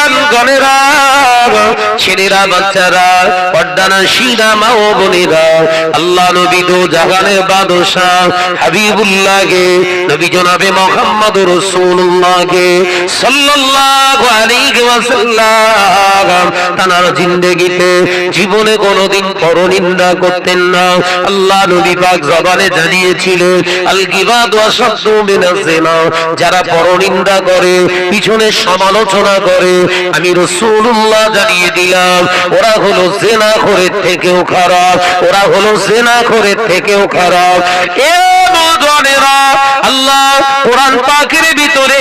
নওজোয়ান গণেরা, ছেলেরা, বাচ্চারা, পর্দানশীরা, মা ও বোনেরা, আল্লাহ নবী দো জাহানের বাদশাহ হাবিবুল্লাহকে, নবী জনাবে মুহাম্মদুর রাসূলুল্লাহকে সাল্লাল্লাহু আলাইহি ওয়াসাল্লাম তার জিন্দেগিতে জীবনে কোনোদিন পরনিন্দা করতেন না। আল্লাহ নবী পাক জবানে জানিয়েছিলেন, আল গিবাতু আশাদ্দু মিনাজ জিনা, যারা পরনিন্দা করে, পিছনে সমালোচনা করে, আমি রাসূলুল্লাহ জানিয়ে দিলাম ওরা হলো জিনাখোরের থেকেও খারাপ, ওরা হলো জিনাখোরের থেকেও খারাপ। এ নওজোয়ানেরা, আল্লাহ কোরআন পাকের ভিতরে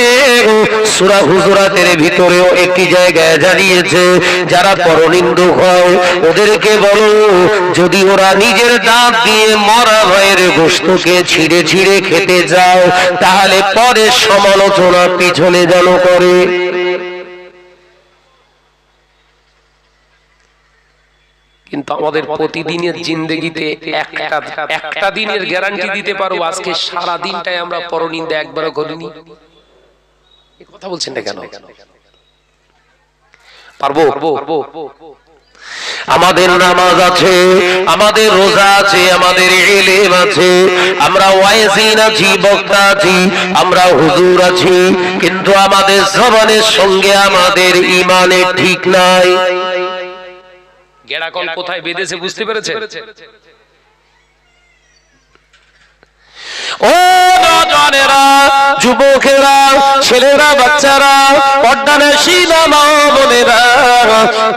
সূরা হুজুরাতের ভিতরেও একটি জায়গায় জানিয়েছে, যারা পরনিন্দুক হয় ওদেরকে বলো, যদি ওরা নিজের দাঁত দিয়ে মরা ভাইয়ের গোশতকে ছিঁড়ে ছিঁড়ে খেতে যাও, তাহলে পরে সমালোচনা পিছনে যেন করে। কিন্তু আমাদের প্রতিদিনের জিন্দেগিতে একটা দিনের গ্যারান্টি দিতে পারবো, আজকে সারা দিনটাই আমরা পরনিন্দা একবারও করিনি। এই কথা বলছেন না কেন? পারবো? আমাদের নামাজ আছে, আমাদের রোজা আছে, আমাদের ইলম আছে, আমরা ওয়াইজিন আছি, বক্তা আছি, আমরা হুজুর আছি, কিন্তু আমাদের জবানের সঙ্গে আমাদের ঈমানের ঠিক নাই। গেড়াকল কোথায় বেঁধেছে বুঝতে পেরেছেন? ও নওজোয়ানেরা, যুবকেরা, ছেলেরা, বাচ্চারা, পর্দানশীলা মা বোনেরা,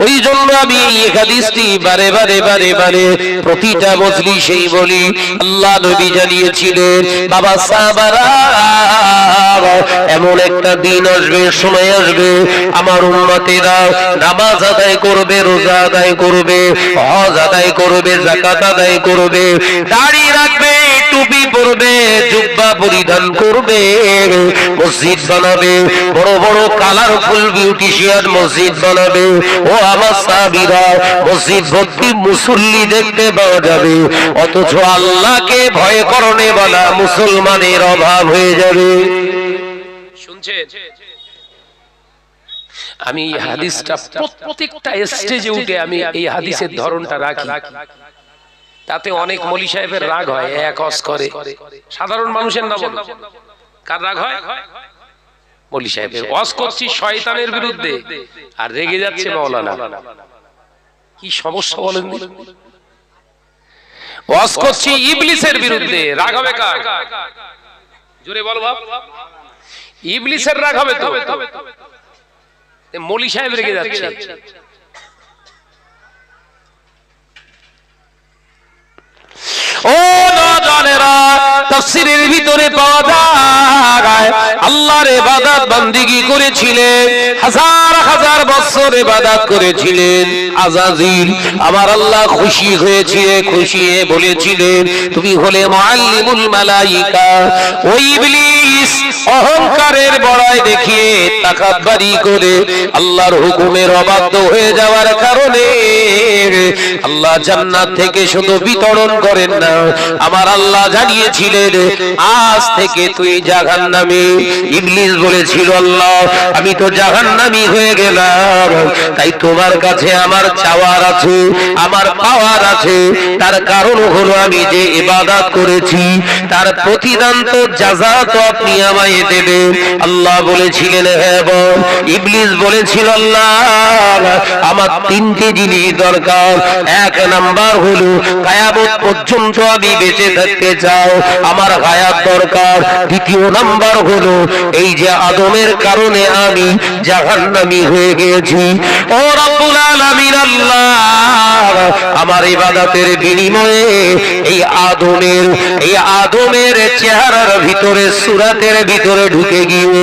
ওই জন্য আমি এই হাদিসটি বারে বারে বারে বারে প্রতিটা মজলিসেই বলি। আল্লাহ নবী জানিয়েছিলেন, বাবা সাহাবারা, এমন একটা দিন আসবে, সময় আসবে, আমার উম্মতেরা নামাজ আদায় করবে, রোজা আদায় করবে, হজ আদায় করবে, যাকাত আদায় করবে, দাড়ি রাখবে, টুপি পরবে, জুব্বা পরিধান করবে, মসজিদ বানাবে, বড় বড় কালারফুল বিউটিশিয়ান মসজিদ বানাবে। ও আমার সাহাবীরা, মসজিদ ভর্তি মুসল্লি দেখতে পাওয়া যাবে, অথচ আল্লাহকে ভয় করনে বলা মুসলমানের অভাব হয়ে যাবে। শুনছেন? আমি এই হাদিসটা প্রত্যেকটা স্টেজে উঠে আমি এই হাদিসের ধরনটা রাখি, তাতে অনেক মৌলী সাহেবের রাগ হয়, এক অস করে। সাধারণ মানুষের না, বল কার রাগ হয়? মৌলী সাহেবের। অস করছি শয়তানের বিরুদ্ধে, আর রেগে যাচ্ছে মাওলানা। কি সমস্যা বলেন? অস করছি ইবলিসের বিরুদ্ধে, রাগ হবে কার? জোরে বল বাপ। ইবলিসের রাগ হবে তো। মৌলী সাহেব রেগে যাচ্ছে। ও নওজোয়ানেরা, তাফসীরের ভিতরে পাওয়া যায় আল্লাহর ইবাদত বান্দিগি করেছিলেন, হাজার হাজার বছর ইবাদত করেছিলেন। আযাজিল, আমার আল্লাহ খুশি হয়েছিলেন, খুশি হয়ে বলেছিলেন, তুমি হলে মুআল্লিমুল মালায়েকা। ওই ইবলিস অহংকারের বড়াই দেখিয়ে, তাকাব্বুরি করে আল্লাহর হুকুমের অবাধ্য হয়ে যাওয়ার কারণে আল্লাহ জান্নাত থেকে শুধু বিতরণ করেন না, আমার আল্লাহ জানিয়েছিলেন, আজ থেকে তুই জাহান্নামী। ইবলিস বলেছিল, আল্লাহ আমি তো জাহান্নামী হয়ে গেলাম, তাই তোমার কাছে আমার চাওয়ার আছে, আমার পাওয়ার আছে। তার কারণ হলো আমি যে ইবাদত করেছি, তার প্রতিদান তো জাযা তো আপনি আমায় দেবেন। আল্লাহ বলেছিলেন, হ্যাঁ বল। ইবলিস বলেছিল, আল্লাহ আমার তিনটি জিনিস দরকার। এক নাম্বার হলো কিয়ামত পর্যন্ত আমি বেঁচে থাকতে চাও, আমার হায়াত দরকার। দ্বিতীয় নাম্বার হলো এই যে আদমের কারণে আমি জাহান্নামী হয়ে গেছি, ও রব্বুল আলামিন আল্লাহ আমার ইবাদতের বিনিময়ে এই আদমের চেহারার ভিতরে, সূরাতের ভিতরে ঢুকে গিয়ে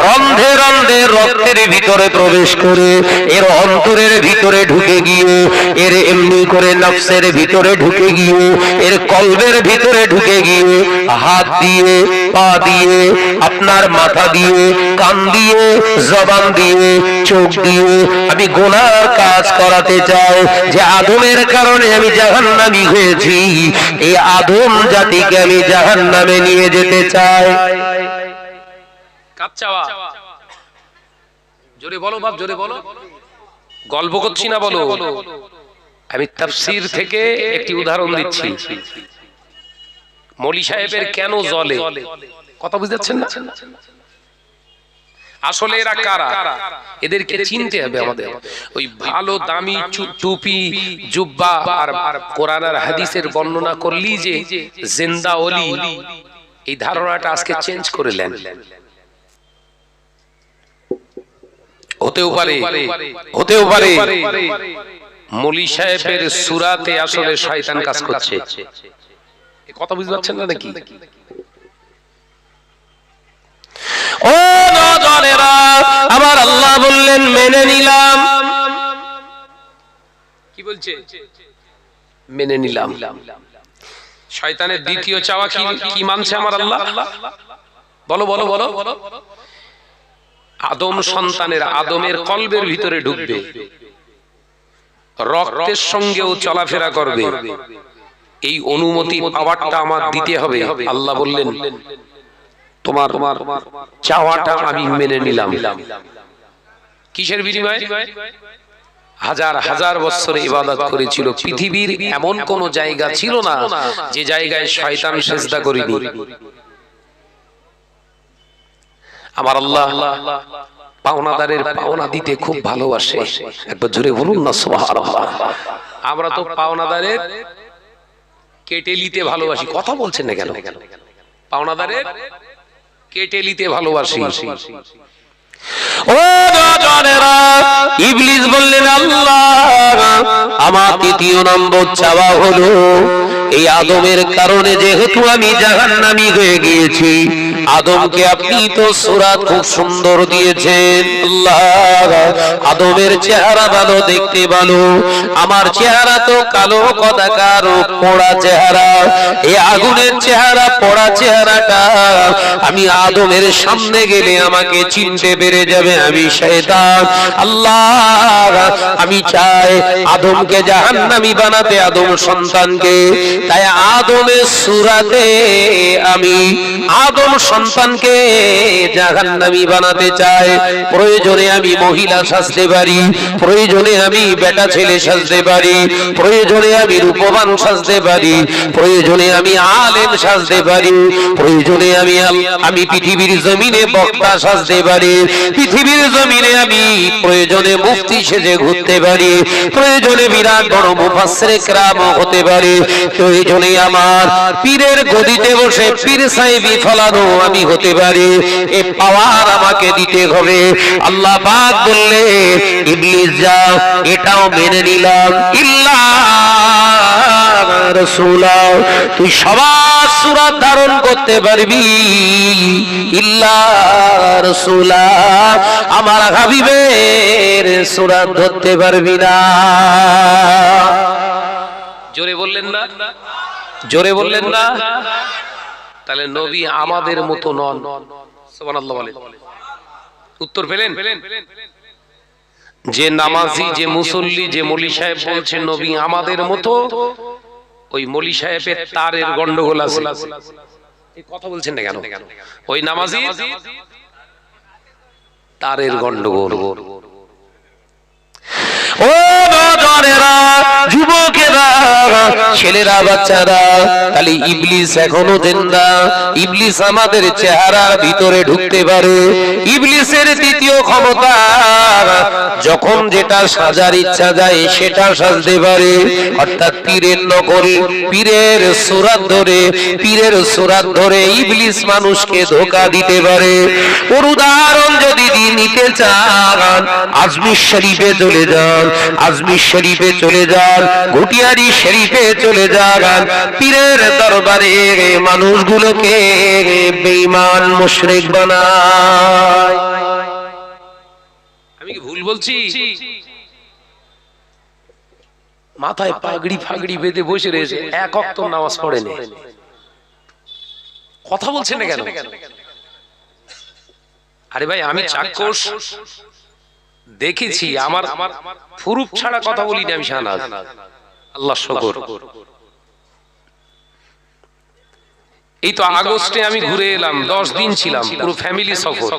রন্ধে রন্ধে রক্তের ভিতরে প্রবেশ করে, এর অন্তরের ভিতরে ঢুকে গিয়ে, এর এমনি করে নফসের ভিতরে ঢুকে গিয়ে, এর কলবের ভিতরে ঢুকে গিয়ে, হাত দিয়ে, পা দিয়ে, আপনার মাথা দিয়ে, কান দিয়ে, জবান দিয়ে, চোখ দিয়ে আমি গুনার কাজ করাতে চাই। যে আদমের কারণে আমি জাহান্নামী হয়েছি, এই আদম জাতিকে আমি জাহান্নামে নিয়ে যেতে চাই। জোরে বলো বাপ, জোরে বলো। গল্প করছি না, বলো। আমি তাফসীর থেকে একটি উদাহরণ দিচ্ছি। মৌলী সাহেবের কেন জ্বলে, কথা বুঝতে পারছেন না? আসলে এরা কারা, এদেরকে চিনতে হবে আমাদের। ওই ভালো দামি টুপি জুব্বা আর কোরআন আর হাদিসের বর্ণনা করলি যে জিন্দা ওলি, এই ধারণাটা আজকে চেঞ্জ করে নেন। হতেও পারে মৌলী সাহেবের সূরাতে আসলে শয়তান কাজ করছে, কথা বুঝতে পারছেন না নাকি? ও নজরেরা, আবার আল্লাহ বললেন মেনে নিলাম। কি বলছে? মেনে নিলাম। শয়তানের দ্বিতীয় চাওয়া কি মানছে আমার আল্লাহ? বলো বলো বলো। আদম সন্তানের, আদমের কলবের ভিতরে ঢুকবে, রক্তের সঙ্গেও চলাফেরা করবে, এই অনুমতি পাওয়ারটা আমার দিতে হবে। আল্লাহ বললেন তোমার চাওয়াটা আমি মেনে নিলাম। কিসের বিনিময়ে? হাজার হাজার বছর ইবাদত করেছিল। পৃথিবীর এমন কোন জায়গা ছিল না যে জায়গায় শয়তান সিজদা করেনি। আমার আল্লাহ পাওনাদারের পাওনা দিতে খুব ভালোবাসে। একবার জোরে বলুন না সুবহানাল্লাহ। আমরা তো পাওনাদারের কেটে নিতে ভালোবাসি, কথা বলছেন না কেন? পাওনাদারের কেটে নিতে ভালোবাসি। ও নজরেরা, ইবলিস বললেন আল্লাহ আমার তৃতীয় নম্বর চাওয়া হলো এই আদমের কারণে যেহেতু আমি জাহান্নামী হয়ে গিয়েছি, আদমকে আপনি তো সূরাত খুব সুন্দর দিয়েছেন। আল্লাহ আদমের চেহারা ভালো, দেখতে ভালো, আমার চেহারা তো কালো কদাকার পোড়া চেহারা। এই আগুনের চেহারা, পোড়া চেহারাটা আমি আদমের সামনে গেলে আমাকে চিনতে পেরে যাবে আমি শয়তান। আল্লাহ আমি চাই আদমকে জাহান্নামী বানাতে, আদম সন্তানকে। তাই আদমের সূরাতে আমি আদম সন্তানকে জাহান্নামী বানাতে চাই। প্রয়োজনে আমি মহিলা সাজতে পারি, প্রয়োজনে আমি বেটা ছেলে সাজতে পারি, প্রয়োজনে আমি রূপবান সাজতে পারি, প্রয়োজনে আমি আলেম সাজতে পারি, প্রয়োজনে আমি পৃথিবীর জমিনে বক্তা সাজতে পারি, পৃথিবীর জমিনে আমি প্রয়োজনে মুফতি সেজে ঘুরতে পারি, প্রয়োজনে বিরাট বড় মুফাসসির কেরাম হতে পারি, প্রয়োজনে আমার পীরের গদিতে বসে পীর সাহেবী ফলানো আমি হতে পারি। এই পাওয়ার আমাকে দিতে হবে। আল্লাহ পাক বললে ইবলিস যাও, এটাও মেনে নিলাম। ইল্লা রাসূলা, তুই সবার সূরত ধারণ করতে পারবি, ইল্লা রাসূলা, আমার হাবিবের সূরত ধরতে পারবি না। জোরে বললেন না? জোরে বললেন না? তাহলে নবী আমাদের মতো নন। সুবহানাল্লাহ বলেন। উত্তর পেলেন? যে নামাজি, যে মুসল্লি, যে মৌলী সাহেব বলছেন নবী আমাদের মতো, ওই মৌলী সাহেবের তারের গন্ডগোল আছে। এই কথা বলছেন না কেন? ওই নামাজি তারের গন্ডগোল। ও নজরেরা, যুবকেরা, ছেলেরা, বাচ্চারা, তাহলে ইবলিস এখনো জিন্দা। ইবলিস আমাদের চেহারার ভিতরে ঢুকতে পারে। ইবলিসের দ্বিতীয় ক্ষমতা, যখন যেটা সাজার ইচ্ছা যায় সেটা সাজতে পারে। অর্থাৎ পীরের নকল, পীরের সূরত ধরে, পীরের সূরত ধরে ইবলিস মানুষকে ধোঁকা দিতে পারে। ওর উদাহরণ যদি নিতে চান, আজমির শরীফে চলে যান, আজমির শরীফে চলে যান, ঘুটিয়ারি শরীফে চলে যান। পীরের দরবারে মানুষগুলোকে বেঈমান মুশরিক বানায়। আমি কি ভুল বলছি? মাথায় পাগড়ি ফাগড়ি বেঁধে বসে রয়েছে, এক ওয়াক্ত নামাজ পড়েনি। কথা বলছেন না কেন? আরে ভাই, আমি চাক্ষুষ দেখেছি, আমার ফুরুপ ছাড়া কথা বলি না আমি শাহনাজ। আল্লাহ শুকর। এই তো আগস্টে আমি ঘুরে এলাম, 10 দিন ছিলাম, পুরো ফ্যামিলি সফর।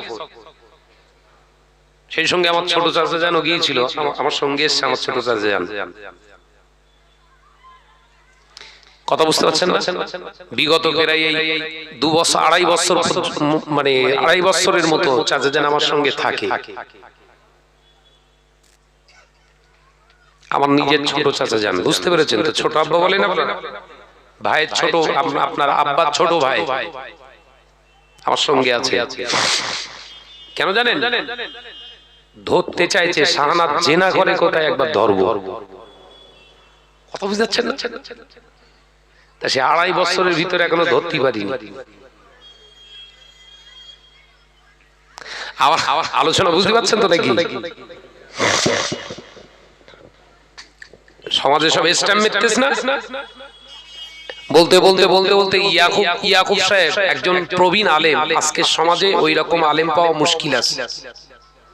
সেই সঙ্গে আমার ছোট চাচা জানো গিয়েছিল, আমার সঙ্গে এসছে আমার ছোট চাচা জান। কথা বুঝতে পারছেন না? বিগত প্রায় এই 2 বছর 2.5 বছর মানে 2.5 বছরের মতো চাচা জান আমার সঙ্গে থাকে। আমার নিজের ছোট চাচা জান, বুঝতে পেরেছেন তো? ছোট আব্বা বলেন আপনারা, ভাইয়ের ছোট, আপনার আব্বার ছোট ভাই আমার সঙ্গে আছে। কেন জানেন? ধরতে চাইছে শাহানাত জেনা করে কোথায় একবার ধরবো। কথা বুঝতে পারছেন না? তা সে 2.5 বছরের ভিতরে এখনো ধরতে পারিনি। আবার আলোচনা বুঝতে পারছেন তো নাকি? সমাজে সব স্ট্যাম্প মেটতেছ না, বলতে বলতে বলতে বলতে ইয়াকুব সাহেব একজন প্রবীণ আলেম। আজকে সমাজে ওই রকম আলেম পাওয়া মুশকিল আছে।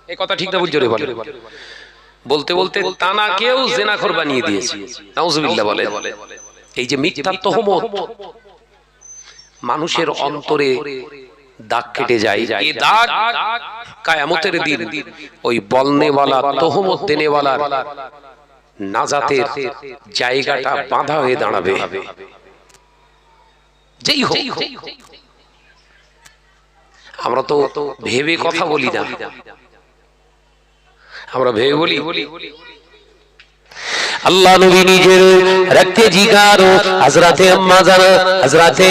এই কথা ঠিক না বুঝতে বলে বলতে বলতে তানাকেও জেনাখোর বানিয়ে দিয়েছে। নাউজুবিল্লাহ বলে। এই যে মিথ্যা তহমত মানুষের অন্তরে দাগ কেটে যায়, এই দাগ কিয়ামতের দিন ওই বলনেওয়ালা তহমত দেনেওয়ালার নাজাতের জায়গাটা বাঁধা হয়ে দাঁড়াবে। যেই হোক, আমরা তো ভেবে কথা বলি না, আমরা ভেবে বলি। আল্লাহ নবী নিজের রক্তে জিগার হযরতে আম্মা জানা হযরতে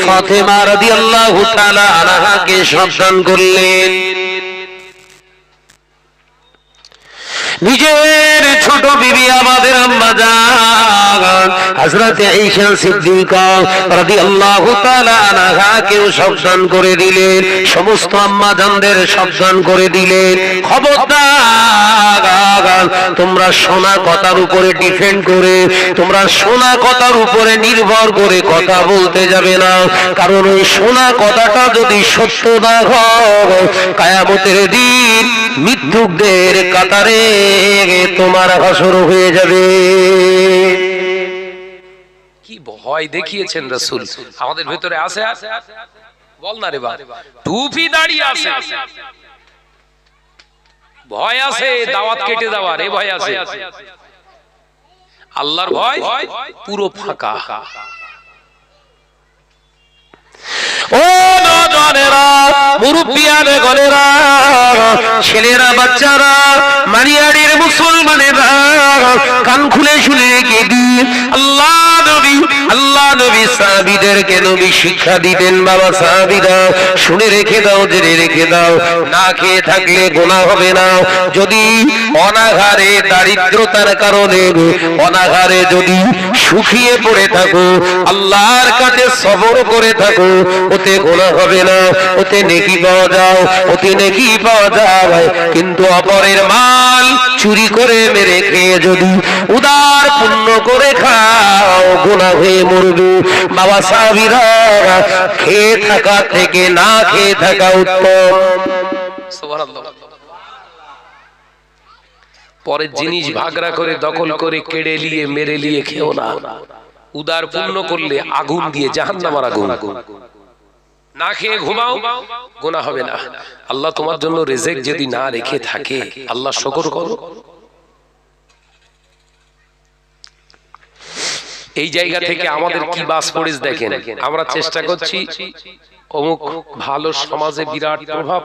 ফাতেমা রাদিয়াল্লাহু তাআলা আনহাকে সাবধান করলেন। নিজের ছোট বিবি আমাদের আম্মা জান হযরতে আয়েশা সিদ্দিকা রাদিয়াল্লাহু তাআলা আনহাকেও সাবধান করে দিলেন, সমস্ত আম্মা জানদের সাবধান করে দিলেন, খবরদার তোমরা শোনা কথার উপরে ডিপেন্ড করে, তোমরা শোনা কথার উপরে নির্ভর করে কথা বলতে যাবে না। কারণ ওই শোনা কথাটা যদি সত্য না হয়, কিয়ামতের দিন মৃত্যুকদের কাতারে তোমার হাসর হয়ে যাবে। কি ভয় দেখিয়েছেন রাসূল আমাদের ভিতরে আছে? বল না রে বাবা, টুপি দাঁড়িয়ে আছে, ভয় আছে দাওয়াত কেটে দেওয়ার, এ ভয় আছে। আল্লাহর ভয় পুরো ফাঁকা। ও নওজওয়ানেরা, মুরব্বিয়ানে গলেরা, ছেলেরা, বাচ্চারা, মারিয়াড়ির মুসলমানেরা, কান খুলে শুনে রেখে দিন। আল্লাহ নবী সাহাবীদেরকে নবী শিক্ষা দিতেন, বাবা সাহাবীরা শুনে রেখে দাও, জেনে রেখে দাও, না খেয়ে থাকলে গুনাহ হবে না। যদি অনাহারে দারিদ্রতার কারণে অনাহারে যদি শুকিয়ে পড়ে থাকো, আল্লাহর কাছে সবর করে থাকো, ওতে গুনাহ হবে না, ওতে নেকি পাওয়া যায়, ওতে নেকি পাওয়া যায়। কিন্তু অপরের মাল চুরি করে মেরে খেয়ে যদি উদার পুণ্য করে খাও, গুনাহ হয়ে মরবে। বাবা সাহাবীরা, খেয়ে থাকা থেকে না খেয়ে থাকা উত্তম। সুবহানাল্লাহ। পরের জিনিস ভাগরা করে দখল করে কেড়ে নিয়ে মেরে নিয়ে খেও না। উদার পুণ্য করলে আগুন দিয়ে জাহান্নামের আগুন। না খেয়ে ঘুমাও, গুনাহ হবে না। আল্লাহ তোমার জন্য রিজিক যদি না রেখে থাকে, আল্লাহ শুকর করো। এই জায়গা থেকে আমাদের কি বাস পড়েছে দেখেন। আমরা চেষ্টা করছি অমুক ভালো সমাজে বিরাট প্রভাব,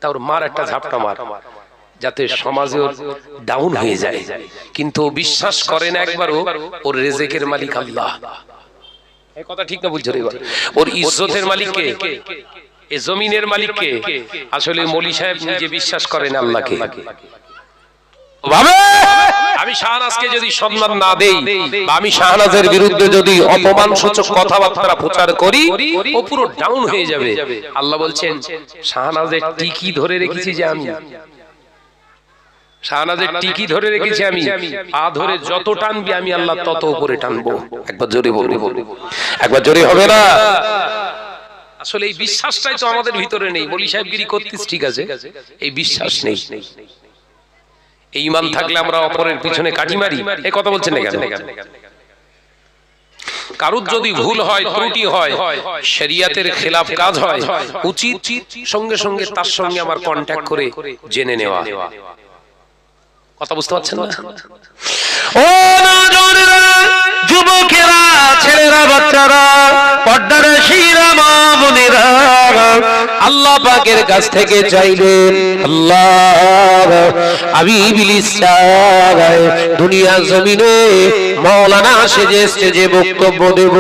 তার মার একটা ঝাপটা মার, যাতে সমাজে ডাউন হয়ে যায়। কিন্তু বিশ্বাস করেন একবারও ওর রিজিকের মালিক আল্লাহ। এই কথা ঠিক না বুঝছো রে? ওর ইজ্জতের মালিক কে? এই জমিনের মালিক কে? আসলে মৌলী সাহেব নিজে বিশ্বাস করেন আল্লাহকে। আমি শাহনাজকে যদি সম্মান না দেই, বা আমি শাহনাজের বিরুদ্ধে যদি অপমানসূচক কথাবার্তা প্রচার করি, ও পুরো ডাউন হয়ে যাবে। আল্লাহ বলছেন শাহনাজের টিকি ধরে রেখেছি যে আমি, শাহনাজের টিকি ধরে রেখেছি আমি, পা ধরে যত টানবি আমি আল্লাহ তত উপরে টানবো। একবার জোরে বলবো, একবার জোরে হবে না? আসলে এই বিশ্বাসটাই তো আমাদের ভিতরে নেই। মৌলী সাহেবগিরি করতিস ঠিক আছে, এই বিশ্বাস নেই। এই ঈমান থাকলে আমরা অপরের পিছনে কাটি মারি। এই কথা বলছেন না কেন? কারুর যদি ভুল হয়, ত্রুটি হয়, শরিয়তের খেলাফ কাজ হয়, উচিত সঙ্গে সঙ্গে তার সঙ্গে আমার কন্টাক্ট করে জেনে নেওয়া। কথা বুঝতে পারছেন না? ও নওজওয়ানেরা, যুবকেরা, ছেলেরা, বাচ্চারা, পর্দার শিরা মা বোনেরা, আল্লাহ পাকের কাছ থেকে চাইলেন, আল্লাহ আমি ইবলিস চাই দুনিয়া জমিনে মাওলানা সেজে স্টেজে বক্তব্য দেব,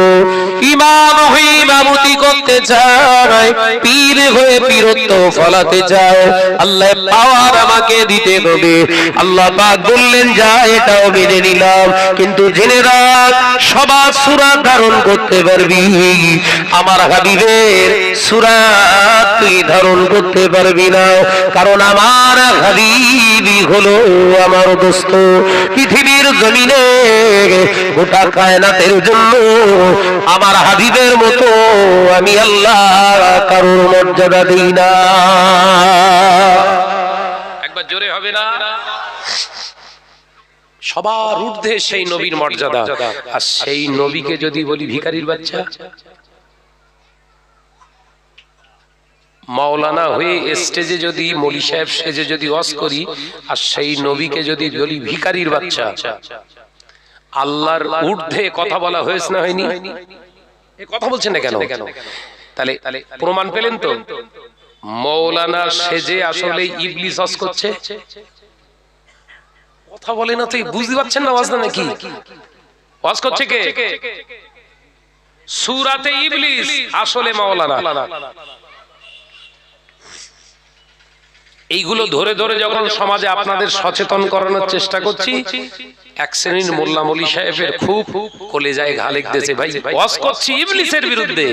ইমাম হয়ে ইমামতি করতে চাই, পীর হয়ে পীরত্ব ফলাতে চাই, আল্লাহ পাওয়ার আমাকে দিতে হবে। আল্লাহ পাক বললেন, যা এটাও মেনে নিলাম, কিন্তু জেনে রাখ সবার সূরা ধারণ করতে পারবি, আমার হাবিবের সূরা তুই ধারণ করতে পারবি না, কারণ আমার হাবিবই হলো আমার দোস্ত। পৃথিবীর জমিনে গোটা কায়নাতের জন্য আমার হাবিবের মতো আমি আল্লাহ কারোর মর্যাদা দিই না। একবার জোরে হবে না? সবার ঊর্ধ্বে সেই নবীর মর্যাদা, আর সেই নবীকে যদি বলি ভিখারির বাচ্চা, মাওলানা হয়ে স্টেজে যদি মৌলী সাহেব সেজে যদি ওয়াজ করি, আর সেই নবীকে যদি বলি ভিখারির বাচ্চা, আল্লাহর ঊর্ধ্বে কথা বলা হয়েছে না হয়নি? এই কথা বলছেন না কেন? তাহলে প্রমাণ পেলেন তো, মাওলানা সেজে আসলে ইবলিস ওয়াজ করছে। কথা বলে না তো, বুঝতে পারছেন না ওয়াজ না নাকি? ওয়াজ করছে কে? সূরাতে ইবলিস, আসলে মাওলানা। এইগুলো ধরে ধরে যখন সমাজে আপনাদের সচেতন করানোর চেষ্টা করছি, এক শ্রেণীর মোল্লা মৌলী সাহেবের খুব কলেজায় ঘা লেগেছে, ভাই ওয়াজ করছি ইবলিসের বিরুদ্ধে,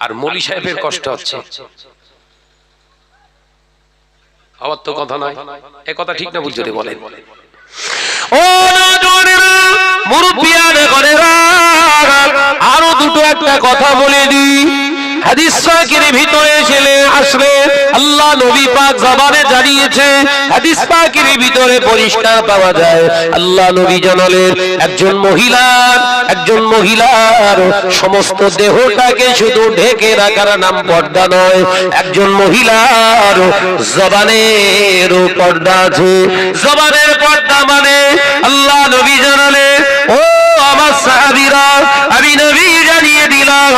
আর মৌলী সাহেবের কষ্ট হচ্ছে। আবার তো কথা নয়, এ কথা ঠিক না বুঝতে বলেন? ও নওজওয়ানেরা, মুরব্বিয়ানে ঘরেরা, আরো দুটো একটা কথা বলে দিই। হাদিস পাকের ভিতরে ছেলে আসবে, আল্লাহ নবী পাক জবানে জানিয়েছে, হাদিস পাকের ভিতরে পরিষ্কার পাওয়া যায়, আল্লাহ নবী জানালেন একজন মহিলার সমস্ত দেহটাকে শুধু ঢেকে রাখার নাম পর্দা নয়, একজন মহিলার জবানেরও পর্দা আছে। জবানের পর্দা মানে আল্লাহ নবী জানালেন, ও আমার সাহাবীরা, আমি নবী জানিয়ে দিলাম,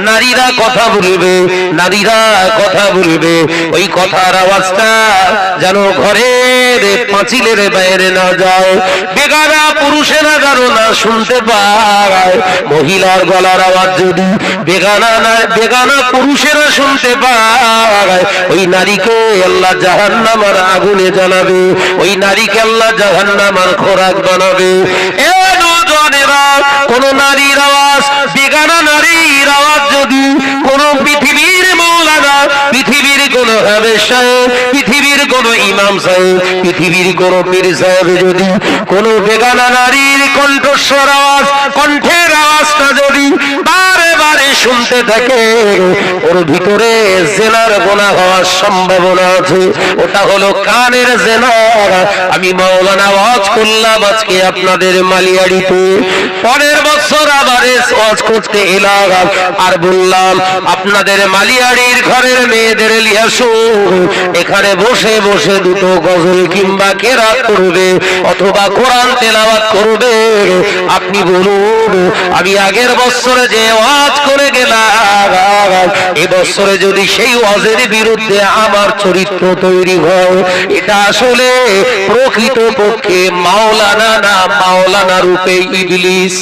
নারীরা কথা বলবে, নারীরা কথা বলবে, ওই কথার আওয়াজটা যেন ঘরের পাঁচিলের বাইরে না যায়, বেগানা পুরুষেরা যেন না শুনতে পায়। মহিলার গলার আওয়াজ যদি বেগানা পুরুষেরা শুনতে পায়, ওই নারীকে আল্লাহ জাহান্নামের আগুনে জ্বালাবে, ওই নারীকে আল্লাহ জাহান্নামের খোরাক বানাবে। কোন নারীর আওয়াজ, বেগানা নারীর আওয়াজ যদি কোন পৃথিবীর মাওলানা, পৃথিবীর কোন হাবেজ সাহেব, পৃথিবীর কোন ইমাম সাহেব, পৃথিবীর কোন পীর সাহেব যদি কোন বেগানা নারীর কণ্ঠস্বর আওয়াজ, কণ্ঠের আওয়াজটা যদি বারে বারে শুনতে থাকে, ওর ভিতরে জেনার গুনাহ হওয়ার সম্ভাবনা আছে। ওটা হলো কানের জেনা। আমি মাওলানা ওয়াজ করলাম আজকে আপনাদের মালিয়াড়িতে, পরের বছর আবার ওয়াজ করতে এলাম, আর বললাম আপনাদের মালিয়াড়ির ঘরের মেয়েদের লিয়াসু, এখানে বসে বসে দুটো গজল কিংবা কেরাত করবে অথবা কোরআন তেলাওয়াত করবে। আপনি বলুন, আমি আগের বছরে যে ওয়াজ করে গেলাম, এবছরে যদি সেই ওয়াজের বিরুদ্ধে আমার চরিত্র তৈরি হয়, এটা আসলে প্রকৃত পক্ষে মাওলানা না, মাওলানা রূপে ইবলিস।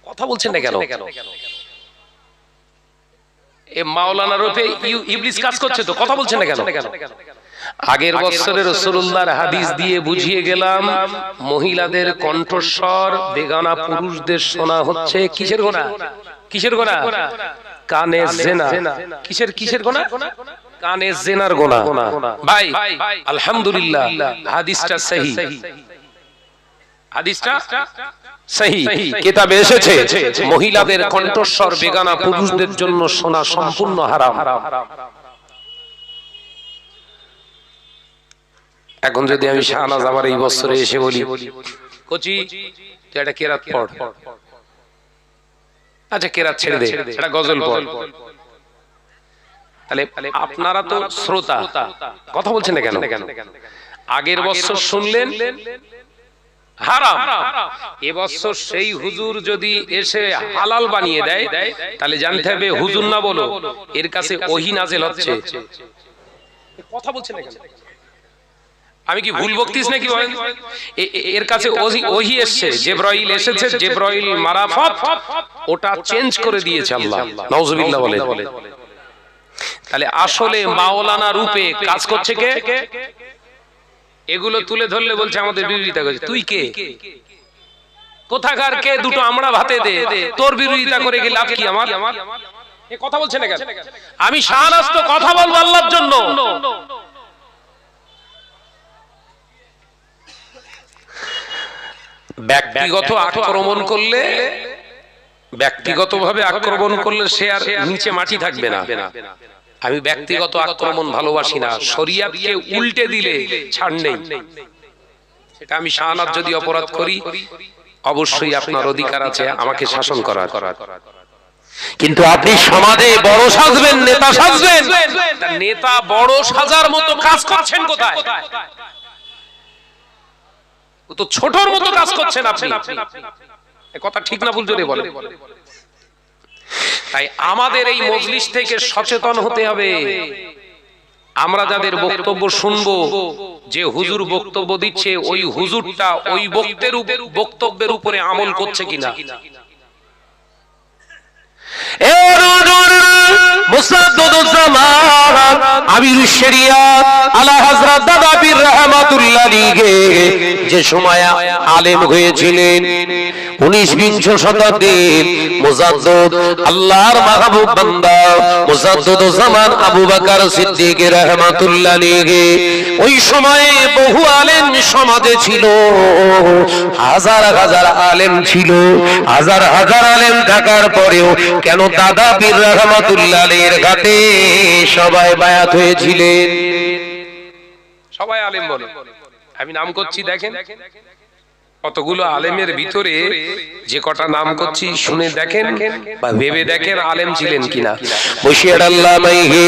কথা বলছেন না কেন? এ মাওলানা রূপে ইবলিস কাজ করছে তো, কথা বলছেন না কেন? আগের বছরে রাসূলুল্লাহর হাদিস দিয়ে বুঝিয়ে গেলাম, মহিলাদের কণ্ঠস্বর বেগানা পুরুষদের শোনা হচ্ছে কিসের গুনাহ? কিসের গুনাহ? কানে জিনা। কিসের গুনাহ? কানে জিনার গুনাহ। ভাই আলহামদুলিল্লাহ, হাদিসটা সহিহ, হাদিসটা সহিহ, কিতাবে এসেছে মহিলাদের কণ্ঠস্বর বেগানা পুরুষদের জন্য শোনা সম্পূর্ণ হারাম। এখন যদি আমি শাহনাজ আমার এই বছরে এসে বলি, কোচি তুই একটা কেরাত পড়, আচ্ছা কেরাত ছেড়ে দে, এটা গজল পড়। তাহলে আপনারা তো শ্রোতা, কথা বলছেন না কেন? আগের বছর শুনলেন হারাম, এবছর সেই হুজুর যদি এসে হালাল বানিয়ে দেয় তাহলে জানতে হবে হুজুর না বলো, এর কাছে ওহী নাযিল হচ্ছে। কথা বলছেন না কেন? আমি কি ভুল বকতিস নাকি বলেন? এর কাছে ওহী এসেছে, জিবরাইল এসেছে, জিবরাইল মারাফত ওটা চেঞ্জ করে দিয়েছে আল্লাহ, নাউজুবিল্লাহ বলে। তাহলে আসলে মাওলানা রূপে কাজ করছে কে? এগুলো তুলে ধরলে বলছে আমাদের বিরোধিতা করছে। তুই কে? কোথাকার কে? দুটো আমরা ভাতে দে, তোর বিরোধিতা করে কি লাভ কি আমার? এ কথা বলছে না কেন? আমি শাহনাজ তো কথা বলবো আল্লাহর জন্য। ব্যক্তিগত আক্রমণ করলে, ব্যক্তিগতভাবে আক্রমণ করলে সে আর নিচে মাটি থাকবে না। আমি ব্যক্তিগত আক্রমণ ভালোবাসি না, শরিয়াতকে উল্টে দিলে ছাড় নেই। সেটা আমি শাহনাজ যদি অপরাধ করি অবশ্যই আপনার অধিকার আছে আমাকে শাসন করার, কিন্তু আপনি সমাজে বড় সাজবেন, নেতা সাজবেন, নেতা বড় সাজার মতো কাজ করছেন কোথায়? ও তো ছোটর মতো কাজ করছেন আপনি। কথা ঠিক না ভুল জোরে বলেন। তাই আমাদের এই মজলিস থেকে সচেতন হতে হবে। আমরা যাদের বক্তব্য শুনবো, যে হুজুর বক্তব্য দিচ্ছে ওই হুজুরটা ওই বক্তব্যের উপরে আমল করছে কিনা। যে সময় আলেম হয়েছিলেন 19-20 শতাব্দীর মুজাদ্দিদ আল্লাহর মাহবুব বান্দা মুজাদ্দিদ জামান আবু বকর সিদ্দিক রাহমাতুল্লাহ আলাইহি, ওই সময়ে বহু আলেম সমাজে ছিল, হাজার হাজার আলেম ছিল। হাজার হাজার আলেম থাকার পরেও কেন দাদা পীর রাহমাতুল্লাহ আলাইহির ঘাটে সবাই বায়াত হয়েছিলেন? সবাই আলেম বলে, আমি নাম করছি দেখেন কতগুলো আলেমের ভিতরে যে কটা নাম করছি শুনে দেখেন বা ভেবে দেখেন আলেম ছিলেন কিনা। বশির আল্লামাইহি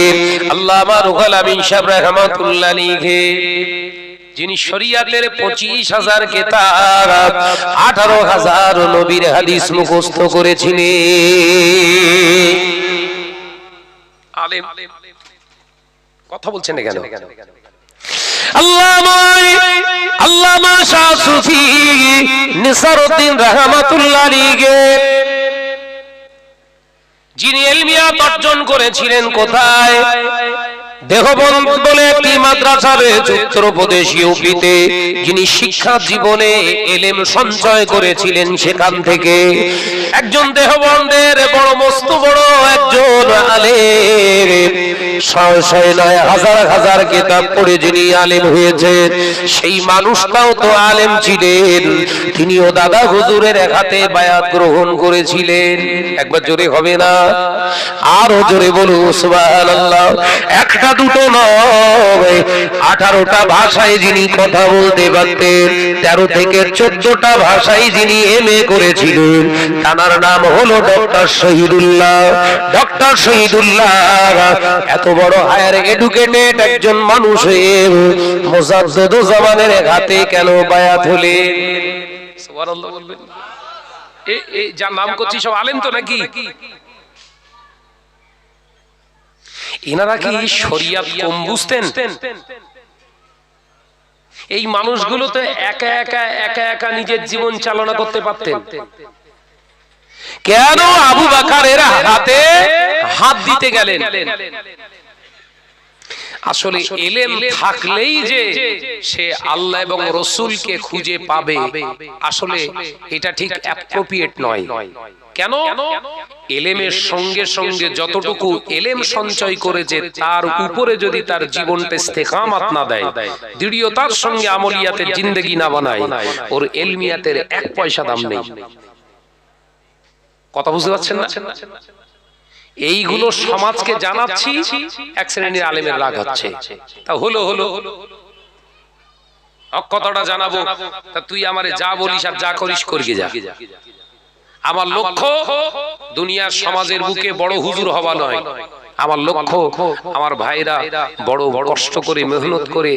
আল্লামা রুহুল আমিন সাহেব রাহমাতুল্লাহ আলাইহি, যিনি শরীয়তের 25,000 কিতাব 18,000 নবীর হাদিস মুখস্থ করেছিলেন। আলেম, কথা বলছেন না কেন? আল্লামা শাহ সুফি নিসারউদ্দিন রাহমাতুল্লাহ আলাইহি, যিনি ইলমিয়াত অর্জন করেছিলেন কোথায়? দেহবন্দ বলে একটি মাদ্রাসা রয়েছে উত্তরপ্রদেশ ইউপিতে, যিনি শিক্ষা জীবনে ইলম সঞ্চয় করেছিলেন সেখান থেকে। একজন দেহবন্দের বড় মস্ত বড় একজন আলেম, শয়ে নয় হাজার হাজার কিতাব পড়ে যিনি আলেম হয়েছেন, সেই মানুষটাও তো আলেম ছিলেন। তিনিও দাদা হুজুরের হাতে বায়াত গ্রহণ করেছিলেন। একবার জোরে হবে না? আরো জোরে বলুন সুবহানাল্লাহ। একটা দুটো নয়, 18টা ভাষায় যিনি কথা বলতে পারতেন, 13 থেকে 14টা ভাষায় যিনি এমএ করেছিলেন, তার নাম হলো ডক্টর শহীদুল্লাহ। ডক্টর শহীদুল্লাহ এত বড় হায়ার এডুকেটেড একজন মানুষ হয়ে মুজাদ্দিদ জামানের হাতে কেন বায়াত হলেন? সুবহানাল্লাহ বলবেন। এই যার নাম করছি সব আলেম তো নাকি? এনারা কি শরিয়ত কম বুঝতেন? এই মানুষগুলো তো একা একা নিজের জীবন চালনা করতে পারতেন। কেন আবু বকরের হাতে হাত দিতে গেলেন? আসলে ইলম থাকলেই যে সে আল্লাহ এবং রাসূলকে খুঁজে পাবে, আসলে এটা ঠিক অ্যাপ্রোপ্রিয়েট নয়। কেন? ইলমের সঙ্গে সঙ্গে যতটুকু ইলম সঞ্চয় করেছে তার উপরে যদি তার জীবনটা ইস্তেকামাত না দেয়, দৃঢ়তার সঙ্গে আমলিয়াতের জিন্দেগি না বানায়, ওর ইলমিয়াতের 1 পয়সা দাম নেই। কথা বুঝতে পারছেন না? এইগুলো সমাজকে জানাচ্ছি, এক শ্রেণীর আলেমের রাগ হচ্ছে। তা হলো কথাটা জানাবো, তা তুই আমারে যা বলিস আর যা করিস করিয়ে যা। আমার লক্ষ্য দুনিয়ার সমাজের বুকে বড় হুজুর হওয়া নয়, আমার লক্ষ্য আমার ভাইরা বড় কষ্ট করে মেহনত করে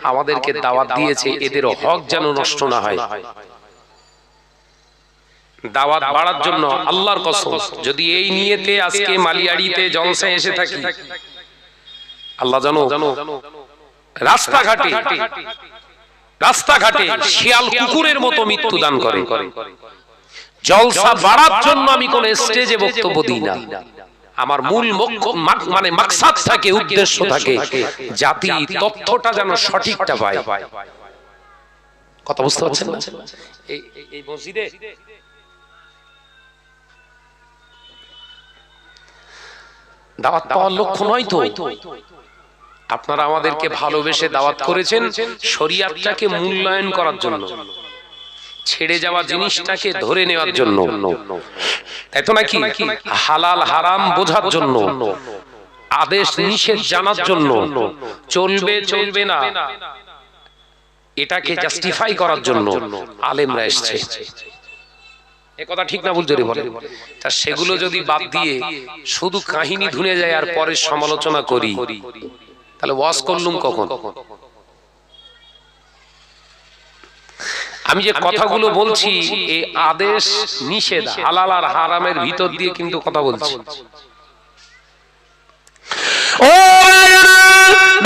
আমাদেরকে দাওয়াত দিয়েছে, এদের হক যেন নষ্ট না হয়। দাওয়াত বাড়ার জন্য আল্লাহর কসম যদি এই নিয়েতে আজকে মালিয়াড়িতে জলসায় এসে থাকি, আল্লাহ জানো রাস্তাঘাটে শিয়াল কুকুরের মতো মৃত্যু দান করে। জলসা বাড়ার জন্য আমি কোন স্টেজে বক্তব্য দিই না, আমার মূল মানে মাকসাদ থাকে, উদ্দেশ্য থাকে জাতি তথ্যটা যেন সঠিকটা পায়। কথা বুঝতে পারছেন না? এই মসজিদে দাওয়াত পাওয়ার লক্ষ্য নয় তো, আপনারা আমাদেরকে ভালোবেসে দাওয়াত করেছেন শরীয়তটাকে মূল্যায়ন করার জন্য, ছেড়ে যাওয়া জিনিসটাকে ধরে নেওয়ার জন্য, এত নাকি হালাল হারাম বোঝার জন্য, আদেশ নিষেধ জানার জন্য, চলবে চলবে না এটাকে জাস্টিফাই করার জন্য আলেমরা এসেছে। এ কথা ঠিক না ভুল জোরে বলে? তা সেগুলো যদি বাদ দিয়ে শুধু কাহিনী ধুনে যায় আর পরে সমালোচনা করি, তাহলে ওয়াজ করলুম কখন? আমি যে কথাগুলো বলছি এই আদেশ নিষেধ হালাল আর হারামের ভিতর দিয়ে কিন্তু কথা বলছি। ও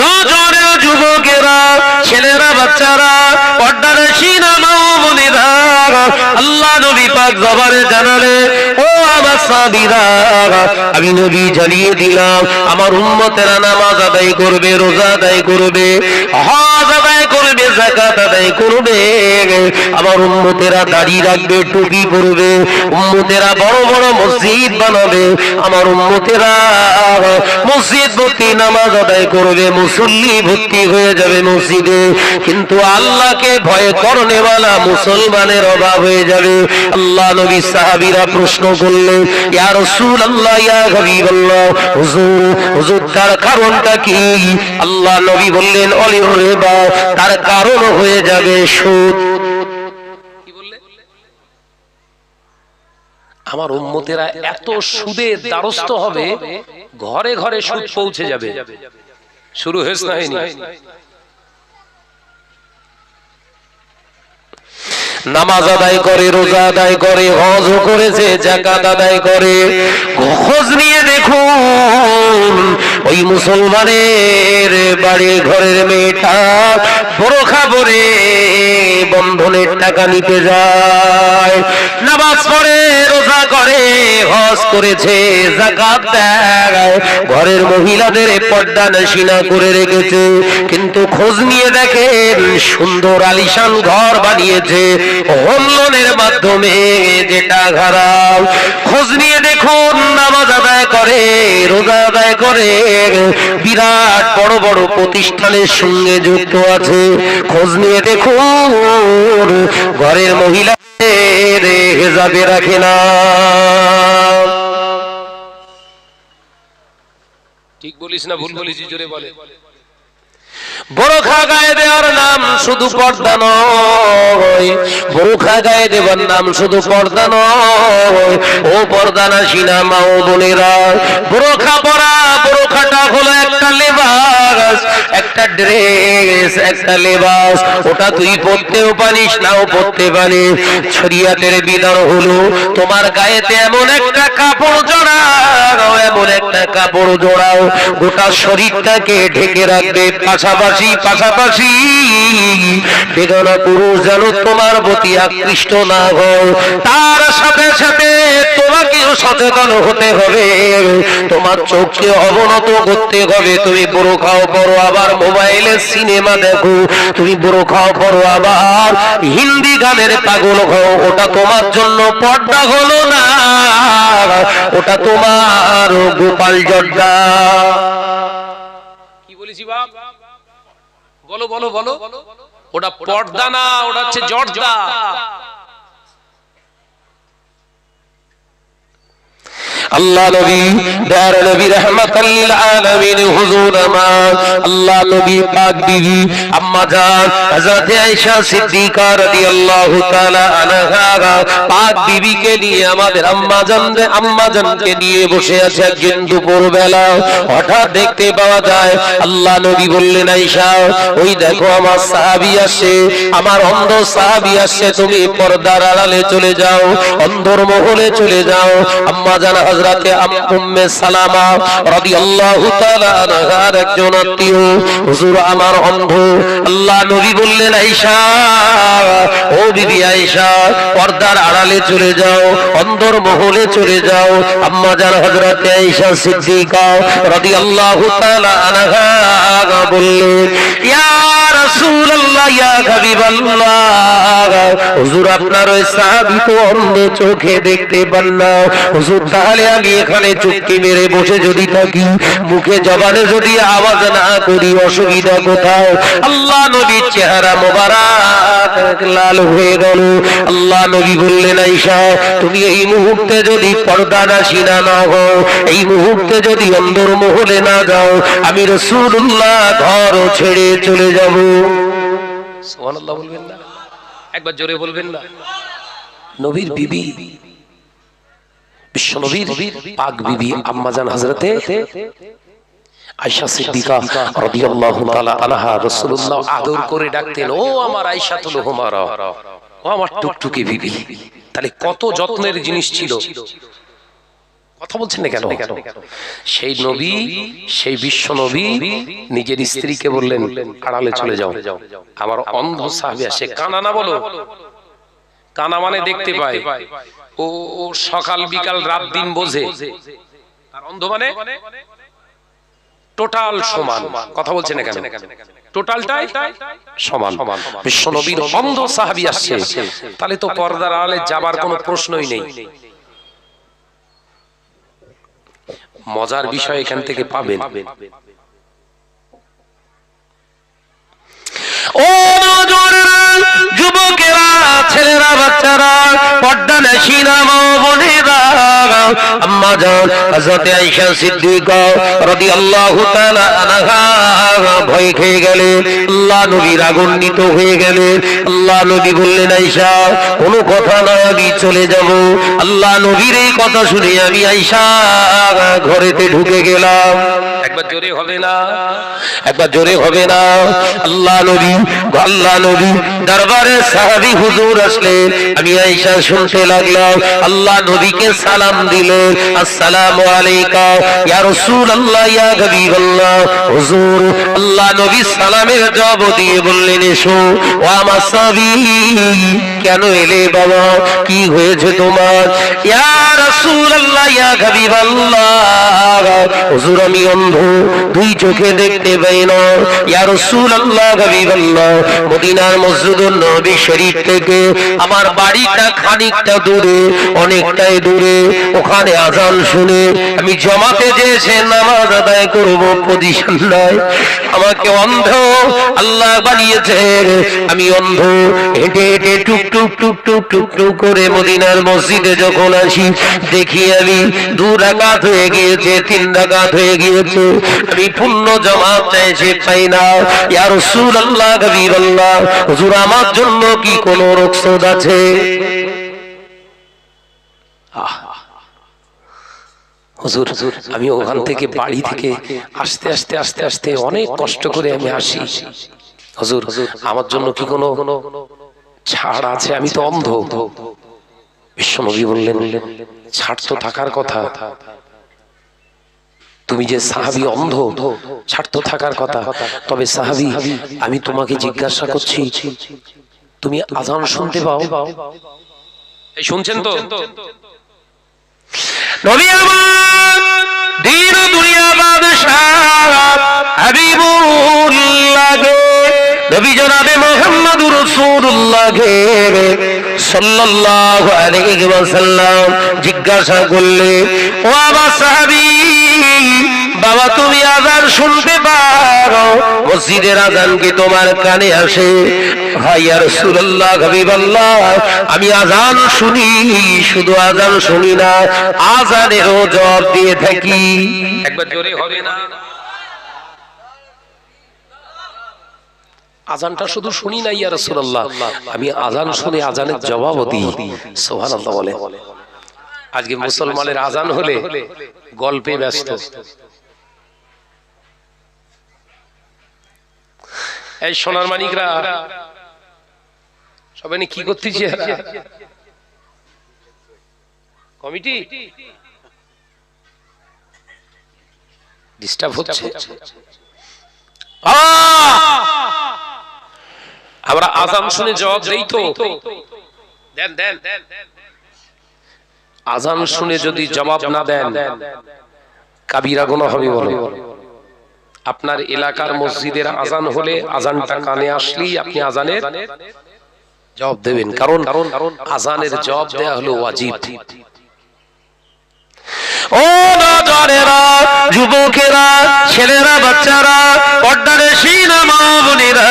নজরের যুবকেরা, ছেলেরা, বাচ্চারা, পর্দার শিনা মৌমনিরা, আল্লাহ নবী পাক জবানে জানালে ও আমার সাহাবীরা, আমি নবী জানিয়ে দিলাম আমার উম্মতেরা নামাজ আদায় করবে, রোজা আদায় করবে, হজ আদায় করবে, যাকাত আদায় করবে, আমার উম্মতেরা দাড়ি রাখবে, টুপি পরবে, উম্মতেরা বড় বড় মসজিদ বানাবে, আমার উম্মতেরা মসজিদ ভর্তি নামাজ আদায় করবে, মুসল্লি ভর্তি হয়ে যাবে মসজিদে, কিন্তু আল্লাহকে ভয় করনেওয়ালা মুসলমানের অভাব হয়ে যাবে। আল্লাহ নবী সাহাবীরা প্রশ্ন করলেন, ইয়া রাসূলুল্লাহ, ইয়া হাবিবাল্লাহ, হুজুর তার কারণটা কি? আল্লাহ নবী বললেন, অলির রিবা, তার কারণ হয়ে যাবে সুদ। কি বললে? আমার উম্মতেরা এত সুদের দ্বারস্থ হবে, ঘরে ঘরে সুদ পৌঁছে যাবে। শুরু হয়েছে না হয়নি? নামাজ আদায় করে, রোজা আদায় করে, হজ করেছে, যাকাত আদায় করে, খোঁজ নিয়ে দেখুন ওই মুসলমানের বাড়ি ঘরের মেয়েটা বোরখা পরে বন্ধনের টাকা নিতে যায়, নামাজ পড়ে, রোজা করে, হজ করেছে, যাকাত দেয়, ঘরের মহিলাদের পর্দা নশিনা করে রেখেছে, কিন্তু খোঁজ নিয়ে দেখেন সুন্দর আলিশান ঘর বানিয়েছে হোম লোনের মাধ্যমে, যেটা খারাপ। খোঁজ নিয়ে দেখুন নামাজ আদায় করে, রোজা আদায় করে, বিরাট বড় বড় প্রতিষ্ঠানের সঙ্গে যুক্ত আছে। খোঁজ নিয়ে দেখুন ঘরের মহিলাদের হেজাবে রাখে না। ঠিক বলিস না ভুল বলিস? জোরে বলে। বোরখা গায়ে দেওয়ার নাম শুধু পর্দা নয়, বোরখা গায়ে দেওয়ার নাম শুধু পর্দা নয়। ও পর্দা নাশিনা মা ও বোনেরা, বোরখা পরা, বোরখাটা হলো একটা লেবাস, একটা ড্রেস, একটা লেবাস। ওটা তুই পরতেও পারিস, নাও পরতে পারিস। শরীয়তের বিধান হলো তোমার গায়েতে এমন একটা কাপড় জড়াও, এমন একটা কাপড় জড়াও গোটা শরীরটাকে ঢেকে রাখবে, পাশাপাশি বেগানা পুরুষ যেন তোমার প্রতি আকৃষ্ট না হয়। তার সাথে সাথে তোমাকেও সচেতন হতে হবে, তোমার চোখকে অবনত করতে হবে। তুমি বোরখাও পরো, আবার মোবাইলে সিনেমা দেখো, তুমি বোরখাও পরো, আবার হিন্দি গানের পাগল হও, ওটা তোমার জন্য পর্দা হলো না, ওটা তোমার গোপাল জর্দা। কি বলেছি বাপ? বলো বলো বলো। ওটা পর্দা না, ওটা হচ্ছে জর্দা। আল্লাহ নবী দয়ার নবী রাহমাতাল লিল আলামিন হুজুর আমার আল্লাহ নবী পাক বিবি আম্মা জান হযরত আয়েশা সিদ্দিকা রাদিয়াল্লাহু তাআলা আনহা পাক বিবিকে নিয়ে আমাদের আম্মা জানকে নিয়ে বসে আছে একদিন দুপুর বেলা। হঠাৎ দেখতে পাওয়া যায় আল্লাহ নবী বললেন, আয়েশা ওই দেখো আমার সাহাবী আসছে, আমার অন্ধ সাহাবী আসছে, তুমি পর্দার আড়ালে চলে যাও, অন্ধর মহলে চলে যাও। আম্মা জান হযরত উম্মে সালামা রাদিয়াল্লাহু তাআলা আনহার একজন আত্মীয়, হুজুর আমার অন্ধ। আল্লাহ নবী বললেন, আয়েশা ও বিবি আয়েশা পর্দার আড়ালে চলে যাও, অন্ধর মহলে চলে যাও। আম্মা জান হযরত আয়েশা সিদ্দিকা রাদিয়াল্লাহু তাআলা আনহা বললেন, ইয়া রাসূলুল্লাহ ইয়া হাবিবাল্লাহ, হুজুর আপনার ওই সাহাবী তো অন্ধ, চোখে দেখতে পান না। হুজুর তাহলে আমি এখানে চুপটি মেরে বসে যদি থাকি, মুখে জবানে যদি আওয়াজ না করি, অসুবিধা কোথাও? আল্লাহ নবীর চেহারা মোবারক লাল হয়ে গেল। আল্লাহ নবী বললেন, আয়েশা তুমি এই মুহূর্তে যদি পর্দানাশী না হও, এই মুহূর্তে যদি অন্ধর মহলে না যাও, আমি রাসূলুল্লাহ ঘর ছেড়ে চলে যাব। সুবহানাল্লাহ বলবেন না? একবার জোরে বলবেন না? নবীর বিবি, বিশ্ব নবীর পাক বিবি আম্মা জান হযরতে আয়েশা সিদ্দিকা রাদিয়াল্লাহু তাআলা আনহা রাসূলুল্লাহ আদর করে ডাকতেন, ও আমার আয়েশাতুল হুমারা, ও আমার টুকটুকি বিবি। তাহলে কত যত্নের জিনিস ছিল। কথা বলছেন না কেন? সেই নবী, সেই বিশ্ব নবী নিজের স্ত্রীকে বললেন, আড়ালে চলে যাও, আমার অন্ধ সাহাবী আসে। কানা না বলো, কানা মানে দেখতে পায়, ও সকাল বিকাল রাত দিন বোঝে, আর অন্ধ মানে টোটাল সমান। কথা বলছেন না কেন? টোটালটাই সমান। বিশ্ব নবীর অন্ধ সাহাবী আসছে, তাহলে তো পর্দার আড়ালে যাবার কোনো প্রশ্নই নেই। মজার বিষয় এখান থেকে পাবেন। ও যুবকেরা, ছেলেরা, বাচ্চারা, পর্দানাশী মা বোনেরা, আম্মা জান হযরত আয়েশা সিদ্দিকা রাদিয়াল্লাহু তাআলা আনহা ভয় খেয়ে গেলেন। আল্লাহ নবী রাগান্বিত হয়ে গেলেন। আল্লাহ নবী বললেন, আয়েশা কোনো কথা না, আমি চলে যাব। আল্লাহ নবীর এই কথা শুনে আমি আয়েশা ঘরেতে ঢুকে গেলাম। একবার জোরে হবে না? একবার জোরে হবে না? আল্লাহ নবী দরবারে সাহাবী হুজুর আসলেন। আমি আয়েশা শুনতে লাগলাম। আল্লাহ নবীকে সালাম দিলেন, আসসালামু আলাইকা ইয়া রাসূলুল্লাহ ইয়া হাবিবাল্লাহ। হুজুর আল্লাহ নবী সালামের জবাব দিয়ে বললেন, এসো ও আমার সাহাবী, কেন এলে বাবা, কি হয়েছে তোমার? ইয়া রাসূলুল্লাহ ইয়া হাবিবাল্লাহ, হুজুর আমি অন্ধ, দুই চোখে দেখতে পাই না। ইয়া রাসূলুল্লাহ হাবিবাল্লাহ, মদিনার মসজিদুন নবী শরীফ থেকে আমার বাড়িটা খানিকটা দূরে, অনেকটাই দূরে। ওখানে আযান শুনে আমি জামাতে যেয়ে নামাজ আদায় করব, পজিশন নাই। আমাকে অন্ধ আল্লাহ বানিয়েছেন, আমি অন্ধ। হেঁটে হেঁটে টুকটুক টুকটুক টুকটুক করে মদিনার মসজিদে যখন আসি, দেখি আমি 2 রাকাত হয়ে গিয়েছে, 3 রাকাত হয়ে গিয়েছে, আমি পূর্ণ জামাত চাইছি, পাই না। ইয়া রাসূলুল্লাহ হাবিবাল্লাহ, হুজুর আমার জন্য কি কোনো রুখসত আছে? হুজুর আমি ওখান থেকে বাড়ি থেকে আস্তে আস্তে আস্তে আস্তে অনেক কষ্ট করে আমি আসি, হুজুর আমার জন্য কি কোনো ছাড় আছে? আমি তো অন্ধ। বিশ্বনবী বললেন, ছাড় তো থাকার কথা, তুমি যে সাহাবী অন্ধ, ছাড় তো থাকার কথা। তবে সাহাবী, আমি তোমাকে জিজ্ঞাসা করছি, তুমি আযান শুনতে পাও? এই শুনছেন তো? নবী আমার দিন দুনিয়া বাদশাহ হাবিবুল্লাহ নবী জনাবে মুহাম্মদুর রাসূলুল্লাহ সাল্লাল্লাহু আলাইহি ওয়াসাল্লাম জিজ্ঞাসা করলেন, ও আমার সাহাবী বাবা তুমি আযান শুনতে পারো, মসজিদের আযান কি তোমার কানে আসে? ভাই ইয়া রাসূলুল্লাহ, হাবিবাল্লাহ, আমি আযান শুনি, শুধু আযান শুনি না, আযানেরও জবাব দিয়ে থাকি। একবার জোরে হবে না? আযানটা শুধু শুনি না ইয়া রাসূলুল্লাহ, আমি আযান শুনে আযানের জবাবও দিই। সুবহানাল্লাহ বলে। আজকে মুসলমানের আযান হলে গল্পে ব্যস্ত। এই সোনার মানিকরা সবাই কি করতেছে? কমিটি ডিস্টার্ব হচ্ছে। আমরা আযান শুনে জবাব দেই তো? দেন দেন। আযান শুনে যদি জবাব না দেন কাবিরা গুনাহ হবে বলে। আপনার এলাকার মসজিদের আযান হলে আযানটা কানে আসলেই আপনি আযানের জবাব দেবেন, কারণ আযানের জবাব দেয়া হলো ওয়াজিব। ও নওজওয়ানেরা, যুবকেরা, ছেলেরা, বাচ্চারা, পর্দার শিনা মা বোনেরা,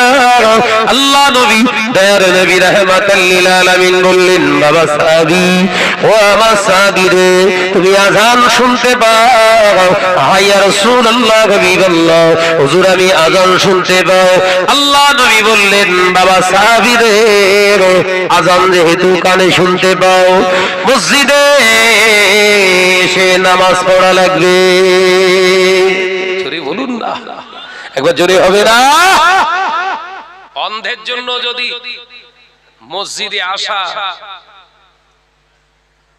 আল্লাহ নবী দয়ার নবী রাহমাতাল লিল আলামিন বললেন, বাবা সাহাবী, ও আমার সাহাবী রে, তুমি আযান শুনতে পাও? হায় ইয়া রাসূলুল্লাহ, হাবিবাল্লাহ, হুজুর আমি আযান শুনতে পাও। আল্লাহ নবী বললেন, বাবা সাহাবী রে, আযান যেহেতু কানে শুনতে পাও, মসজিদে এসে নামাজ পড়া লাগবে। জোরে বলুন না, একবার জোরে হবে না? অন্ধের জন্য যদি মসজিদে আসা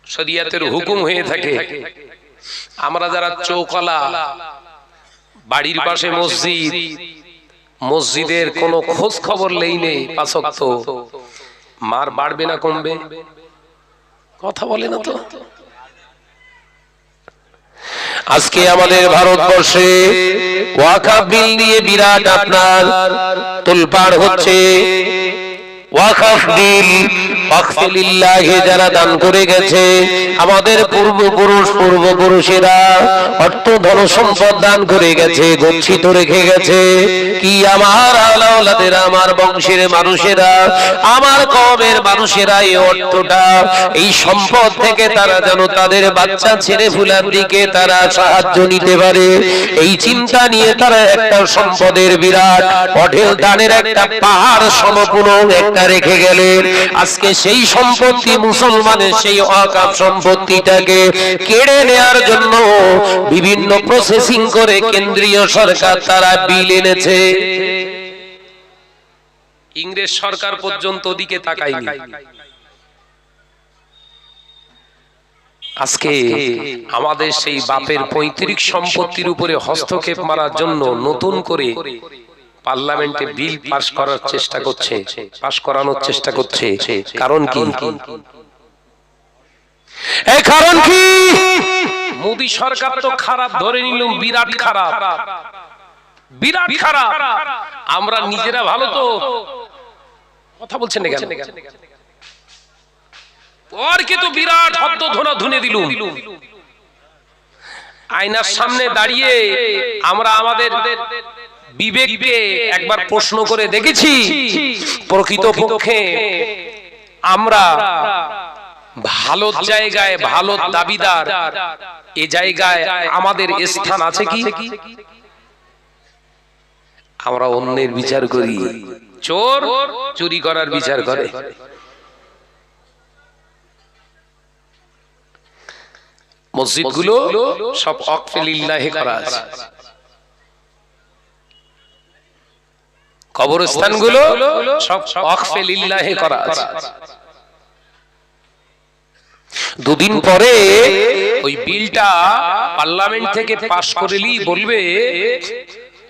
শরীয়তের হুকুম হয়ে থাকে, আমরা যারা চৌকলা, বাড়ির পাশে মসজিদ, মসজিদের কোনো খোঁজ খবর নেই নেই, পাঁচ ওয়াক্ত মার বাড়বে না কমবে? কথা বলে না তো। আজকে আমাদের ভারতবর্ষে ওয়াকফ বিল নিয়ে বিরাট আপনার তোলপাড় হচ্ছে। ওয়াকফ বিল, ওয়াকফ লিল্লাহি যারা দান করে গেছে, আমাদের পূর্বপুরুষেরা অর্থ ধন সম্পদ দান করে গেছে, গচ্ছিত রেখে গেছে। কি আমার আওলাদেরা, আমার বংশের মানুষেরা, আমার কওমের মানুষেরা এই অর্থটা, এই সম্পদ থেকে তারা যেন তাদের বাচ্চা ছেলে ফুলার দিকে তারা সাহায্য নিতে পারে, এই চিন্তা নিয়ে তারা একটা সম্পদের বিরাট অঢেল দানের একটা পাহাড় সমপূর্ণ একটা রেখে গেলেন। আজকে সেই সম্পত্তি, মুসলমানের সেই ওয়াকফ সম্পত্তিটাকে কেড়ে নেয়ার জন্য বিভিন্ন প্রসেসিং করে কেন্দ্রীয় সরকার তারা বিল এনেছে। ইংরেজ সরকার পর্যন্ত ওদিকে তাকায়নি। আজকে আমাদের সেই বাপের পৈতৃক সম্পত্তির উপরে হস্তক্ষেপ মারার জন্য নতুন করে পার্লামেন্টে বিল পাস করার চেষ্টা করছে, পাস করানোর চেষ্টা করছে। কারণ কি? এই কারণ কি? মোদি সরকার তো খারাপ ধরে নিলাম, বিরাট খারাপ, বিরাট খারাপ। আমরা নিজেরা ভালো তো। কথা বলছেন না কেন? ওর কি তো বিরাট হদ্দ ধোনা ধুনে দিলুম। আয়নার সামনে দাঁড়িয়ে আমরা আমাদের বিবেককে একবার প্রশ্ন করে দেখেছি, প্রকৃতপক্ষে আমরা ভালো জায়গায়, ভালো দাবিদার, এই জায়গায় আমাদের স্থান আছে কি? আমরা অন্যের বিচার করি, চোর চুরি করার বিচার করে। মসজিদগুলো সব ওয়াকফে লিল্লাহি করা আছে, কবরস্থানগুলো সব ওয়াকফে লিল্লাহি করা আছে। দুদিন পরে ওই বিলটা পার্লামেন্ট থেকে পাস করেলি বলবে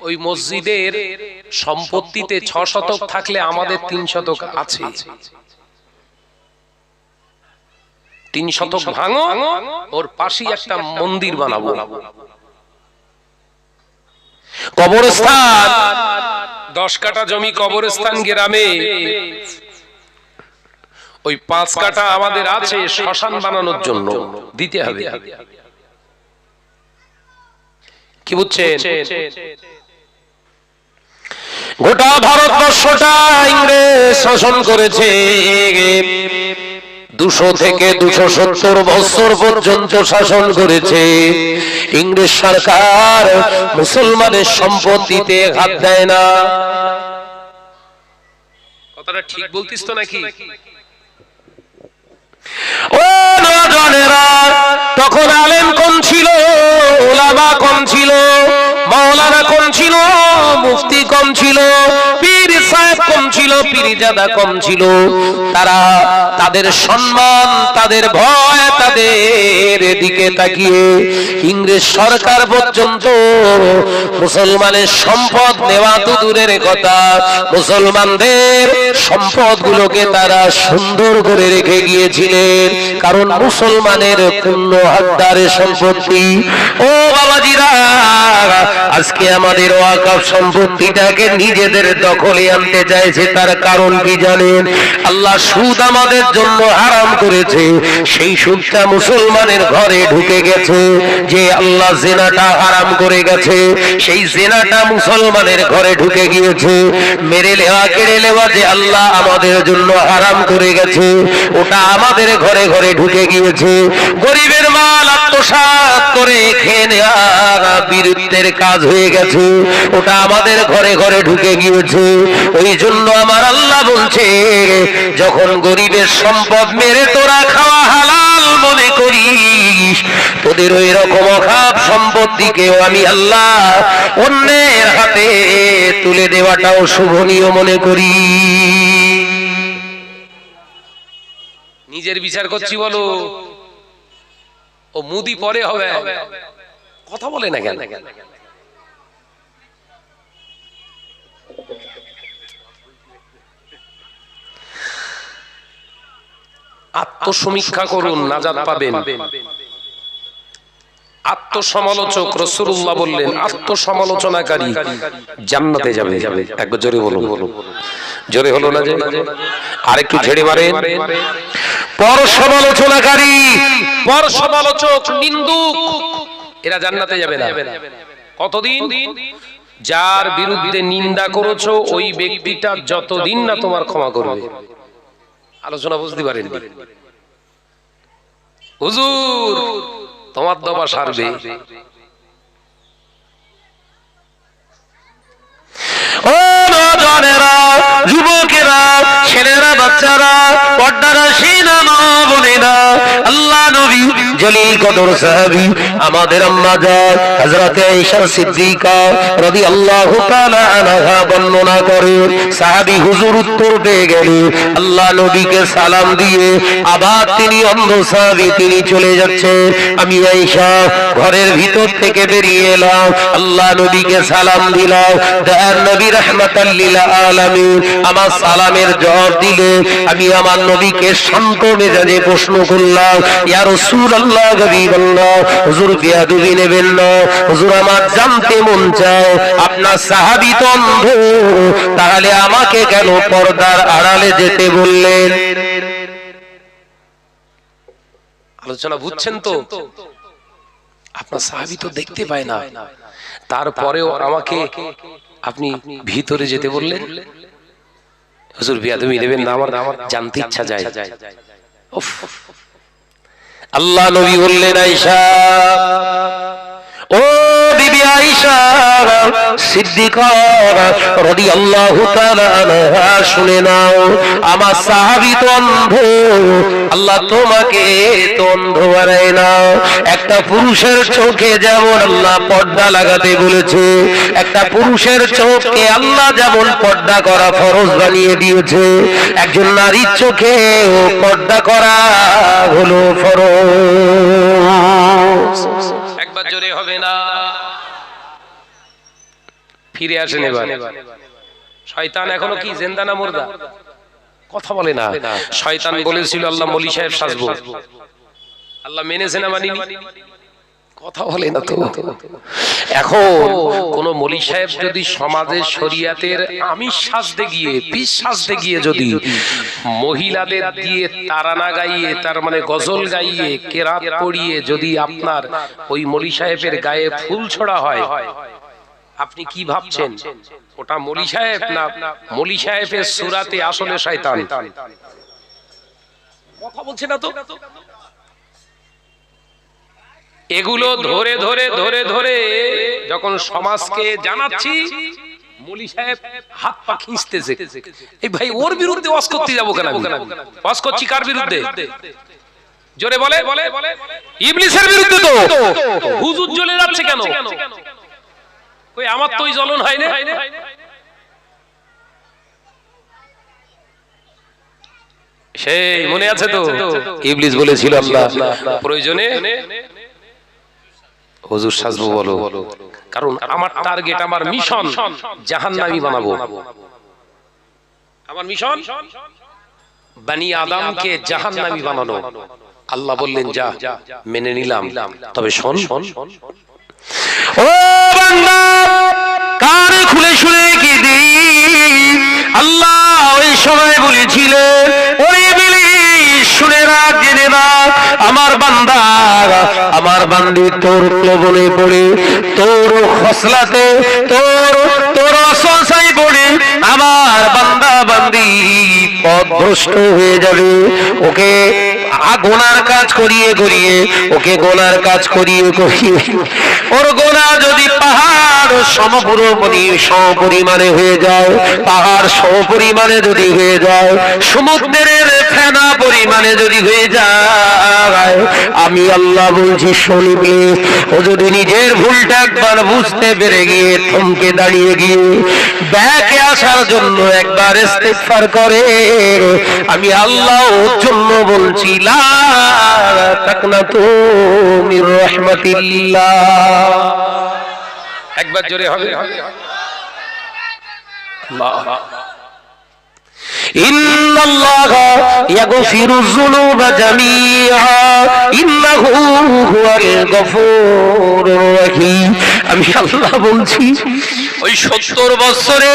ওই মসজিদের সম্পত্তিতে 6 শতক থাকলে আমাদের 3 শতক আছে, 3 শতক ভাঙো, ওর পাশেই একটা মন্দির বানাবো। কবরস্থান 10 কাঠা জমি, কবরস্থান গ্রামে ওই 5 কাঠা আমাদের আছে শ্মশান বানানোর জন্য, দিতে হবে। কি বুঝছেন? গোটা ভারতবর্ষটা ইংরেজ শাসন করেছে। 200 থেকে 270 বছর পর্যন্ত শাসন করেছে। ইংরেজ সরকার মুসলমানের সম্পত্তিতে হাত দেয় না। কথাটা ঠিক বলতিস তো নাকি? ও নওজওয়ানেরা, তখন আলেম কম ছিল, ওলামা কম ছিল, মাওলানা কম ছিল, মুফতি কম ছিল, পীর সাহেব কম ছিল, পীরজাদা কম ছিল। তারা তাদের সম্মান, তাদের ভয়, তাদের দিকে তাকিয়ে ইংরেজ সরকার পর্যন্ত মুসলমানের সম্পদ নেওয়া তো দূরের কথা, মুসলমানদের সম্পদগুলোকে তারা সুন্দর করে রেখে গিয়েছিলেন। কারণ মুসলমানের পূর্ণ হকদারের সম্পত্তি। ও বাবাজিরা, আজকে আমাদের ওয়াকফ সম্পত্তিটাকে নিজেদের দখলে আনতে চাইছে। তার কারণ কি জানেন? আল্লাহ সুদ আমাদের জন্য হারাম করেছে। সেই সুদটা মুসলমানের ঘরে ঢুকে গেছে। যে আল্লাহ জিনাটা হারাম করে গেছে, সেই জিনাটা মুসলমানের ঘরে ঢুকে গিয়েছে। মেরে নেওয়া, কেড়ে নেওয়া যে আল্লাহ আমাদের জন্য হারাম করে গেছে, ওটা আমাদের ঘরে ঘরে ঢুকে গিয়েছে। গরিবের মাল আত্মসাৎ করে খেয়ে নেওয়া বিরুদ্ধের কাজ হয়ে গেছে, ওটা আমাদের ঘরে ঘরে ঢুকে গিয়েছে। ওই জন্য আমার আল্লাহ বলছে, যখন গরিবের সম্পদ মেরে তোরা খাওয়া হালাল মনে করিস, তোদের ওই রকম অখাপ সম্পত্তিকেও আমি আল্লাহ অন্যের হাতে তুলে দেওয়াটাও শুভনীয় মনে করি। নিজের বিচার করছি বলো, ও মুদি পরে হবে, কথা বলে না কেন? আত্মসমীক্ষা করুন, নাজাত পাবেন। আত্মসমালোচক, রাসূলুল্লাহ বললেন আত্মসমালোচনাকারী জান্নাতে যাবে। একবার জোরে বলুন, জোরে হলো না যে? আরেকটু ঝেড়ে মারেন। পর সমালোচনাকারী, পর সমালোচক, নিন্দুক, এরা জান্নাতে যাবে না। কতদিন? যার বিরুদ্ধে নিন্দা করেছো ওই ব্যক্তিটা যতদিন না তোমার ক্ষমা করবে। আলোচনা বুঝতে পারেন? হুজুর তোমার দফা সারবে। ও নওজওয়ানেরা, যুবকেরা, ছেলেরা, বাচ্চারা, পর্দারা সিনা মা বোনেরা, আল্লাহ নবী জলিল কদর সাহাবী আমাদের আম্মা জান হযরত আয়েশা সিদ্দিকা রাদিয়াল্লাহু তাআলা আনহা বর্ণনা করে, সাহাবী হুজুর উত্তর পেয়ে গেলেন, আল্লাহ নবীকে সালাম দিয়ে আবার তিনি অন্ধ সাহাবী, তিনি চলে যাচ্ছে। আমি আয়েশা ঘরের ভিতর থেকে বেরিয়ে এলাম, আল্লাহ নবীকে সালাম দিলাম। দয়ার নবী রাহমাতাল লিল আলামিন আমার সালামের জবাব দিলে আমি আমার নবীকে শান্ত মেজাজে প্রশ্ন করলাম, ইয়া রাসূলুল্লাহ, হাবিবাল্লাহ, হুজুর বিয়াদবি নেবেন না, হুজুর আমার জানতে মন চায় আপনার সাহাবী তো অন্ধ, তাহলে আমাকে কেন পর্দার আড়ালে যেতে বললেন? আলোচনা বুঝছেন তো? আপনার সাহাবী তো দেখতে পায় না, তারপরেও আমাকে আপনি ভিতরে যেতে বললেন। হুজুর বিয়াদবি নেবেন না, আমার জানতে ইচ্ছা যায়। আল্লাহ নবী বললেন, আয়েশা, ও বিবি আয়েশা সিদ্দিকা রাদিয়াল্লাহু তাআলা আনহা, শুনে নাও, আমার সাহাবী তো অন্ধ, আল্লাহ তোমাকে তো অন্ধ বানায় না। একটা পুরুষের চোখে যেমন আল্লাহ পর্দা লাগাতে বলেছে, একটা পুরুষের চোখকে আল্লাহ যেমন পর্দা করা ফরজ বানিয়ে দিয়েছে, একজন নারীর চোখে পর্দা করা হলো ফরজ। একবার জোরে হবে না? ফিরে আসেন এবার। শয়তান এখনো কি জিন্দা না মুর্দা? কথা বলে না। শয়তান বলেছিল আল্লাহ মলি সাহেব সাজবো, আল্লাহ মেনেছে না মানিনি? কথা বলে না তো। এখন কোন মলি সাহেব যদি সমাজের শরিয়াতের আমিষ সাজতে গিয়ে, পিস সাজতে গিয়ে যদি মহিলাদের দিয়ে তারানা গাইয়ে, তার মানে গজল গাইয়ে, কেরাত পড়িয়ে যদি আপনার ওই মলি সাহেবের গায়ে ফুল ছোড়া হয়, আপনি কি ভাবছেন ওটা মলি সাহেব না মলি সাহেবের সূরাতে আসলে শয়তান? কথা বলছে না তো। এগুলো ধরে ধরে ধরে ধরে যখন সমাজকে জানাচ্ছি, মলি সাহেব হাত পা খিঁচতেছে, এই ভাই ওর বিরুদ্ধে ওয়াজ করতে যাবো কেন? ওয়াজ করছি কার বিরুদ্ধে? জোরে বলে। ইবলিসের বিরুদ্ধে। তো হুজুর জ্বলে যাচ্ছে কেন? কই আমার তো ওই জ্বলন হয় না। সেই মনে আছে তো, ইবলিস বলেছিল আল্লাহ প্রয়োজনে হুজুর সাজবো বলো, কারণ আমার টার্গেট, আমার মিশন জাহান্নামী বানাবো। আমার মিশন বনি আদমকে জাহান্নামী বানানো। আল্লাহ বললেন যা, মেনে নিলাম, তবে শোন ও বান্দা, কান খুলে শুনে কি দি, আল্লাহ ওই সময় বলেছিলেন ওই ইবলিস শুনে রাখ, জেনে রাখ, আমার বান্দা, আমার বান্দি তোর প্রলোভনে পড়ে, তোর খসলাতে, তোর অসংসায় পড়ে আমার বান্দা বান্দি পথভ্রষ্ট হয়ে যাবে। ওকে গোনার কাজ করিয়ে করিয়ে, ওকে গোনার কাজ করিয়ে করিয়ে, ওর গোনা যদি পাহাড় সমপরিমাণে হয়ে যায়, পাহাড় সমপরিমাণে যদি হয়ে যায়, সমুদ্রের ফেনা পরিমাণে যদি হয়ে যায়, আমি আল্লাহ বলছি শুনবি, ও যদি নিজের ভুলটা একবার বুঝতে পেরে গিয়ে থমকে দাঁড়িয়ে গিয়ে ব্যাকে আসার জন্য একবার ইস্তিগফার করে, আমি আল্লাহ ওর জন্য বলছি লা তাকনাতু মির রাহমাতিল্লাহ। একবার জোরে হবে আল্লাহ। ইন্নাল্লাহা ইয়াগফিরুয যুনুবা জামিআ ইন্নাহু হুয়াল গফুরুর রহিম। আমি আল্লাহ বলছি ওই 70 বছরে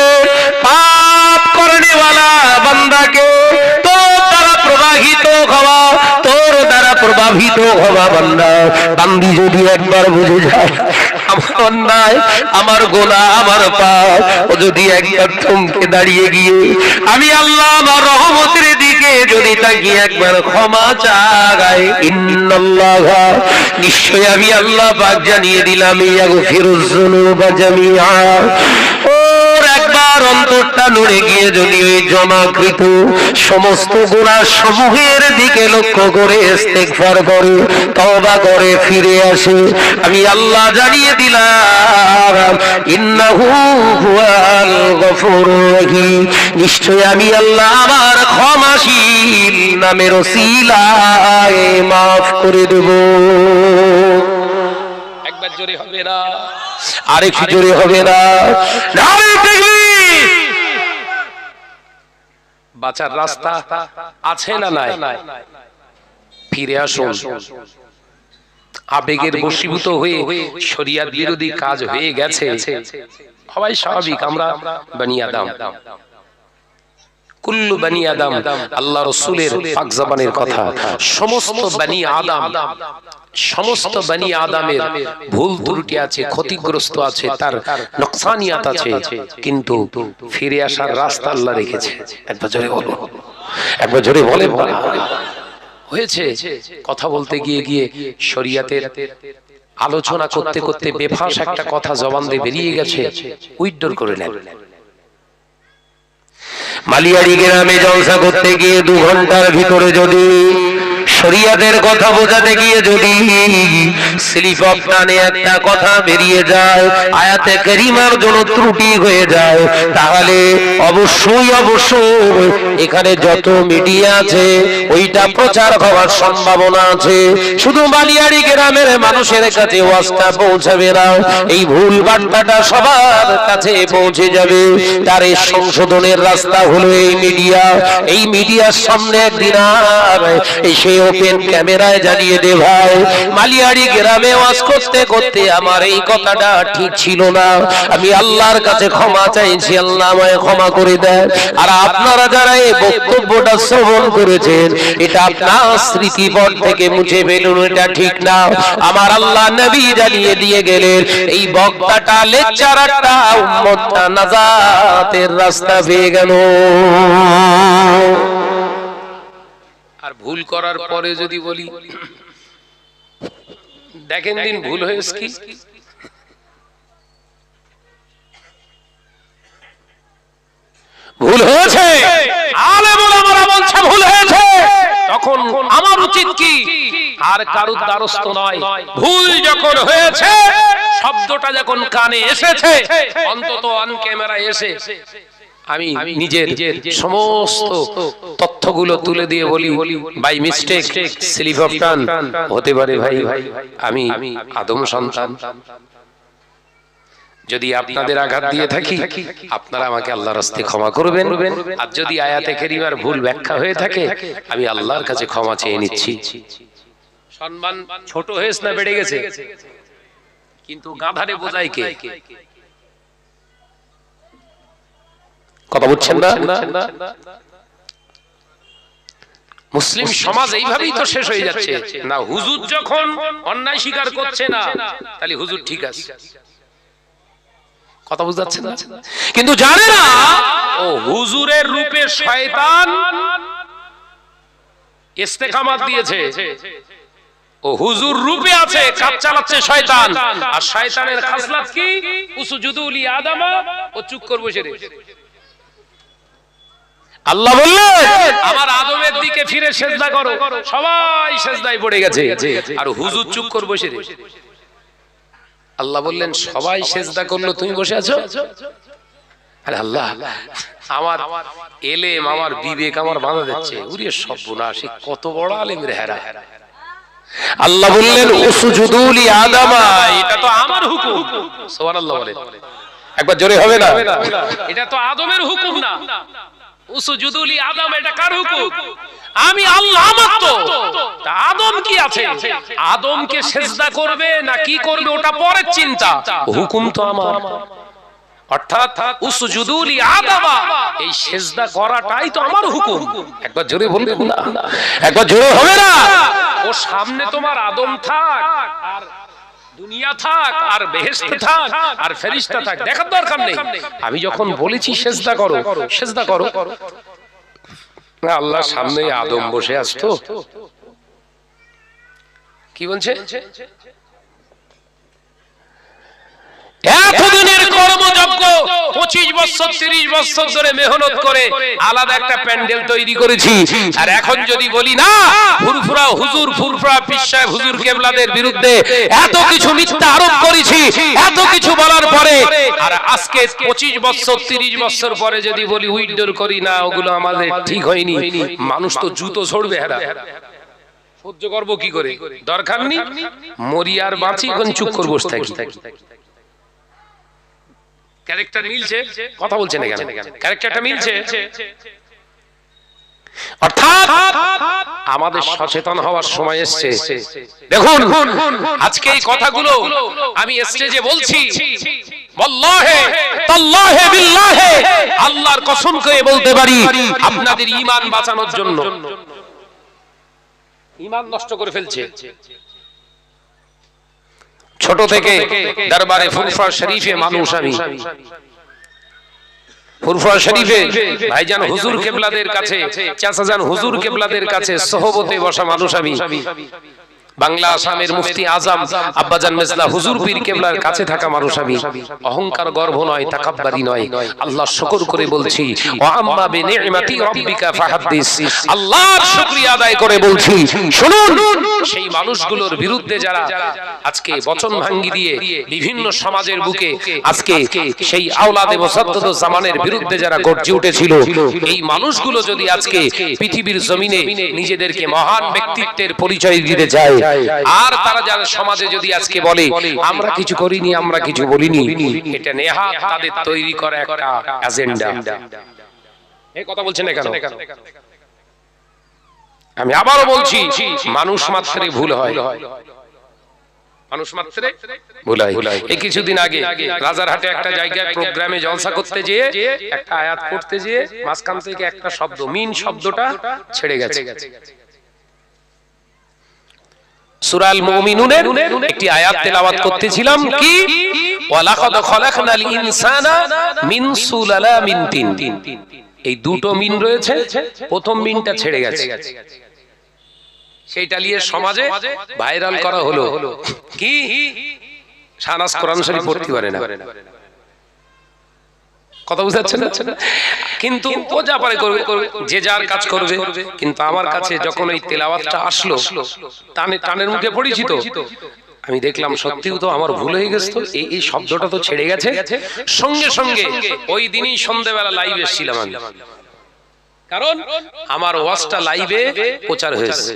পাপ করেনেওয়ালা বান্দাকে তোর দ্বারা প্রভাবিত হওয়া বান্দা বান্দি যদি একবার বুঝে যায় আমার অন্যায়, আমার গোনাহ, আমার পাপ, ও যদি একবার থমকে দাঁড়িয়ে গিয়ে আমি আল্লাহ আমার রহমতের দিকে যদি তাকিয়ে একবার ক্ষমা চাই, ইন্নাল্লাহা, নিশ্চয় আমি আল্লাহ পাক জানিয়ে দিলাম, ইয়াগফিরুয যুনুবা জামিআ, ওর একবার অন্তরটা নড়ে গিয়ে যদি ওই জমাকৃত সমস্ত গুনাহ সমূহের দিকে লক্ষ্য করে ইস্তিগফার করে, তওবা করে ফিরে আসে, আমি আল্লাহ জানিয়ে দিলাম ইন্নাহু হুয়াল গফুরুর রহিম, নিশ্চয় আমি আল্লাহ আমার ক্ষমাশীল নামের ওসিলায় মাফ করে দেব। একবার জোরে হবে না, আরেকটু জোরে হবে না। বাঁচার রাস্তা আছে না নাই? ফিরে আসুন। আবেগের বশীভূত হয়ে শরিয়াত বিরোধী কাজ হয়ে গেছে, সবাই স্বাভাবিক, আমরা বনি আদম, কুল্লু বনি আদম, আল্লাহ রাসূলের পাক জবানের কথা, সমস্ত বনি আদম, সমস্ত বনি আদমের ভুল ত্রুটি আছে, ক্ষতিগ্রস্ত আছে, তার নকসানিয়াত আছে, কিন্তু ফিরে আসার রাস্তা আল্লাহ রেখেছে। একবার জোরে বলো, একবার জোরে বলে হয়েছে। কথা বলতে গিয়ে গিয়ে শরিয়াতের আলোচনা করতে করতে বেফাস একটা কথা জবান দিয়ে বেরিয়ে গেছে, উইথড্র করে নেন। মালিয়াড়ি গ্রামে জলসা করতে গিয়ে 2 ঘন্টার ভিতরে যদি শরিয়াতের কথা বোঝাতে গিয়ে যদি স্লিপ অফ টানে একটা কথা বেরিয়ে যায়, আয়াতে কারিমার জন্য ত্রুটি হয়ে যায়, তাহলে অবশ্যই এখানে যত মিডিয়া আছে ওইটা প্রচার হওয়ার সম্ভাবনা আছে। শুধু বালিয়াড়ি গ্রামের মানুষের কাছে ওয়াজটা পৌঁছাবে না, এই ভুল বার্তাটা সবার কাছে পৌঁছে যাবে। তার এই সংশোধনের রাস্তা হলো এই মিডিয়া। এই মিডিয়ার সামনে একদিন আর সেই ওপেন ক্যামেরায় জানিয়ে দে ভাই, মালিয়াড়ি গ্রামে ওয়াজ করতে করতে আমার এই কথাটা ঠিক ছিল না, আমি আল্লাহর কাছে ক্ষমা চাইছি, আল্লাহ আমায় ক্ষমা করে দেন। আর আপনারা যারা এই বক্তব্যটা শ্রবণ করেছেন, এটা আপনার স্মৃতিপট থেকে মুছে ফেলুন, এটা ঠিক না। আমার আল্লাহ নবী জানিয়ে দিয়ে গেলেন, এই বক্তাটা লেকচারারটা উম্মতটা নাজাতের রাস্তা পেয়ে গেল। আর ভুল করার পরে যদি বলি দেখেন দিন ভুল হয়েছে কি, ভুল হয়েছে, আলেম ওলামারা বলছে ভুল হয়েছে, তখন আমার উচিত কি? আর কারুর দ্বারস্থ নয়। ভুল যখন হয়েছে, শব্দটা যখন কানে এসেছে, অন্তত অন ক্যামেরা এসে আমি নিজের সমস্ত তথ্যগুলো তুলে দিয়ে বলি, by mistake, slip of tongue হতে পারে ভাই, আমি আদম সন্তান। যদি আপনাদের আঘাত দিয়ে থাকি, আপনারা আমাকে আল্লাহর রাস্তায় ক্ষমা করবেন। আর যদি আয়াতে কারিমার ভুল ব্যাখ্যা হয়ে থাকে, আমি আল্লাহর কাছে ক্ষমা চেয়ে নিচ্ছি। সম্মান ছোট হয়েছে না বেড়ে গেছে? কিন্তু গাধারে বোঝায় কে? কথা বুঝছেন না? মুসলিম সমাজ এইভাবেই তো শেষ হয়ে যাচ্ছে না। হুজুর যখন অন্যায় স্বীকার করছে না, তাহলে হুজুর ঠিক আছে, কথা বুঝতে পারছেন না? কিন্তু জানে না ও হুজুরের রূপে শয়তান ইস্তেকামাত দিয়েছে, ও হুজুর রূপে আছে, কাজ চালাচ্ছে শয়তান। আর শয়তানের খাসলাত কি? উসজুদু লি আদমা, ও চুপ করে বসে রে। আল্লাহ বললেন আমার আদমের দিকে ফিরে সিজদা করো, সবাই সিজদায় পড়ে গেছে, আর হুজুর চুপ করে বসে রে। আল্লাহ বললেন সবাই সিজদা করলো, তুমি বসে আছো? আরে আল্লাহ, আমার এলেম, আমার বিবেক আমার বাধা দিচ্ছে। ওরে সর্বনাশ, কত বড় আলেম রে হেরা। আল্লাহ বললেন উসজুদু লি আদমা, এটা তো আমার হুকুম। সুবহানাল্লাহ বলেন, একবার জোরে হবে না? এটা তো আদমের হুকুম না। উসজুদু লি আদম, এটা কার হুকুম? আমি আল্লাহ, আমার তো। তা আদম কি আছে? আদমকে সিজদা করবে না কি করবে ওটা পরের চিন্তা, হুকুম তো আমার। অর্থাৎ উসজুদু লি আদম, এই সিজদা করাটাই তো আমার হুকুম। একবার জোরে বলবেন না? একবার জোরে হবে না? ও সামনে তোমার আদম থাক, আর দুনিয়া থাক, আর বেহেশত থাক, আর ফেরেশতা থাক, দেখার দরকার নেই। আমি যখন বলেছি সিজদা করো, সিজদা করো। আল্লাহর সামনে আদম বসে আসতো, কি বলছে? এতদিনের কর্মযজ্ঞ, 25 বছর 30 বছর ধরে মেহনত করে আলাদা একটা প্যান্ডেল তৈরি করেছি। আর এখন যদি বলি না, ফুরফুরা হুজুর, ফুরফুরা পীর সাহেব হুজুর কেবলাদের বিরুদ্ধে এত কিছু মিথ্যা আরোপ করেছি, এত কিছু বলার পরে, আর আজকে 25 বছর 30 বছর পরে যদি বলি উইথড্র করি না, ওগুলো আমাদের ঠিক হয়নি, মানুষ তো জুতো ছড়বে। হেরা সহ্য করবো কি করে? দরকার নেই, মরি আর বাঁচি, কোন চুপ করে বসে থাকি। ক্যারেক্টার মিলছে, কথা বলছেন এখানে, ক্যারেক্টারটা মিলছে। অর্থাৎ আমাদের সচেতন হওয়ার সময় এসেছে। দেখুন আজকে এই কথাগুলো আমি স্টেজে বলছি, ওয়াল্লাহি তাল্লাহি বিল্লাহি, আল্লাহর কসম করে বলতে পারি, আপনাদের ঈমান বাঁচানোর জন্য। ঈমান নষ্ট করে ফেলছে। ছোট থেকে দরবারে ফুরফুরা শরীফে মানুষ, আমি ফুরফুরা শরীফে ভাইজান হুজুর কেবলাদের কাছে, চাচাজান হুজুর কেবলাদের কাছে সোহবতে বসা মানুষ আমি। বাংলা আসামের মুফতি আজম আব্বাজান মেজলা হুজুর পীর কেবলার কাছে থাকা মানুষ আমি। অহংকার গর্ব নয়, তাকাব্বুরি নয়, আল্লাহ শুকর করে বলছি, ওয়া আম্মা বিনি'মাতি রাব্বিকা ফাহাদ্দিস, আল্লাহর শুকরিয়া আদায় করে বলছি শুনুন। সেই মানুষগুলোর বিরুদ্ধে যারা আজকে বচন ভাঙ্গি দিয়ে বিভিন্ন সমাজের বুকে আজকে সেই আওলাদে মুসাদ্দাদ জামানের বিরুদ্ধে যারা গর্জে উঠেছিল, এই মানুষগুলো যদি আজকে পৃথিবীর জমিনে নিজেদেরকে মহান ব্যক্তিত্বের পরিচয় দিতে যায়, আর তারা যারা সমাজে যদি আজকে বলে আমরা কিছু করিনি, আমরা কিছু বলিনি, এটা নেহাত তাদের তৈরি করা একটা এজেন্ডা। এই কথা বলছেন না কেন? আমি আবারও বলছি, মানুষ মাত্রই ভুল হয়, মানুষ মাত্রে ভুল হয়। এই কিছুদিন আগে রাজারহাটে একটা জায়গায় প্রোগ্রামে জলসা করতে যেয়ে একটা আয়াত পড়তে যেয়ে মাঝখান থেকে একটা শব্দ, মিন শব্দটা ছেড়ে গেছে। সূরা আল মুমিনুনের একটি আয়াত তেলাওয়াত করতেছিলাম, কি ওয়ালাকাদ খলাকনাল ইনসানা মিন সুলালামিন তিন। এই দুটো মিন রয়েছে, প্রথম মিনটা ছেড়ে গেছে, সেইটা নিয়ে সমাজে ভাইরাল করা হলো। কি শাহনাজ কোরআন শরীফ পড়তে পারে না, কথা বুঝাচ্ছেন না? কিন্তু ও যা পারে করবে, যে যার কাজ করবে। কিন্তু আমার কাছে যখন ওই তেলাওয়াতটা আসলো, টানের মুখে পড়েছি তো, আমি দেখলাম সত্যিও তো আমার ভুল হয়ে গেছে, তো এই শব্দটা তো ছেড়ে গেছে। সঙ্গে সঙ্গে ওই দিনই সন্ধ্যাবেলা লাইভ এসেছিলাম আমি, কারণ আমার ওয়াজটা লাইভে প্রচার হয়েছে।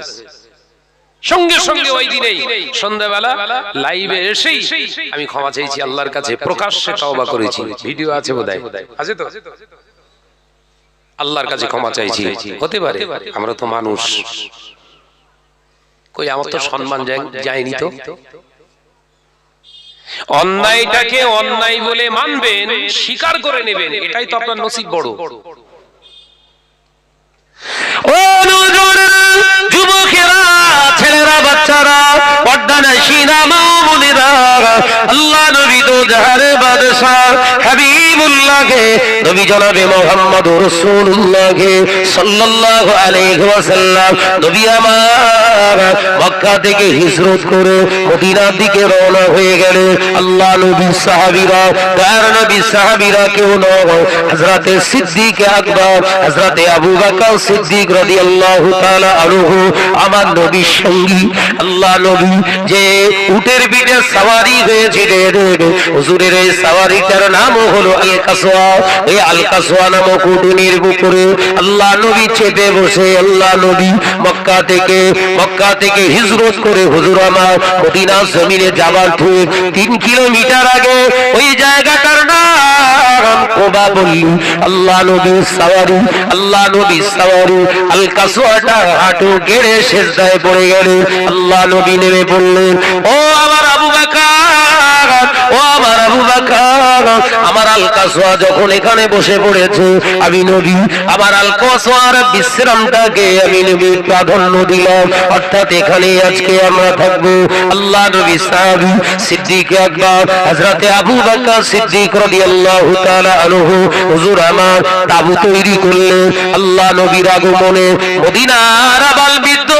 সঙ্গে সঙ্গে ওই দিনেই সন্ধ্যাবেলা লাইভে এসেই আমি ক্ষমা চাইছি আল্লাহর কাছে, প্রকাশ্যে তওবা করেছি। ভিডিও আছে বোধহয়, আছে তো? আল্লাহর কাছে ক্ষমা চাইছি। হতে পারে, আমরা তো মানুষ, কই আমার তো সম্মান যায়নি তো। অন্যায়টাকে অন্যায় বলে মানবেন, স্বীকার করে নেবেন, এটাই তো আপনার নসিব বড়। ও যুবকেরা, ছেলেরা, বাচ্চারা, পর্দানশীনা মা বোনেরা, আল্লাহ নবী তো জাহারে বাদশাহ হাবিবুল্লাহকে, নবী জনাবে মুহাম্মদুর রাসূলুল্লাহকে সাল্লাল্লাহু আলাইহি ওয়াসাল্লাম, নবী আমার মক্কা থেকে হিজরত করে মদিনার দিকে রওনা হয়ে গেলেন। আল্লাহ নবী সাহাবীরা, তার নবী সাহাবীরা কেউ নয়, হযরতে সিদ্দিক আকবর, হযরতে আবু বকর সিদ্দিক রাদিয়াল্লাহু তাআলা আনহু, আমার নবীর সঙ্গী। আল্লাহ নবী যে উটের পিঠে সওয়ারি হয়েছিলেন, হুজুরের এই সওয়ারিটার নাম হলো আল কাসওয়া। এই আল কাসওয়া নামক উটনির উপরে আল্লাহ নবী চেপে বসে আল্লাহ নবী মক্কা থেকে হিজরত করে হুজুর আমার মদিনার জমিনে যাবার ঠিক 3 কিলোমিটার আগে ওই জায়গাটার নাম কোবা বললি। আল্লাহ নবীর সওয়ারি আল কাসওয়াটা হাঁটু গেড়ে সিজদায় পড়ে গেলেন। আল্লাহ নবী নেমে বললেন, ও আমার আবু বকর, ও আমার আবু বকর, আমার আল কাসওয়া যখন এখানে বসে পড়েছে, আমি নবী আমার আল কাসওয়ার বিশ্রামটাকে আমি নবী প্রাধান্য দিলাম, অর্থাৎ এখানে আজকে আমরা থাকবো। আল্লাহ নবী সাহাবী সিদ্দিক আকবর হযরতে আবু বকর সিদ্দিক রাদিয়াল্লাহু তাআলা আনহু হুজুর আমার তাবু তৈরি করলেন। আল্লাহ নবীর আগমনে মদিনার আবাল বৃদ্ধ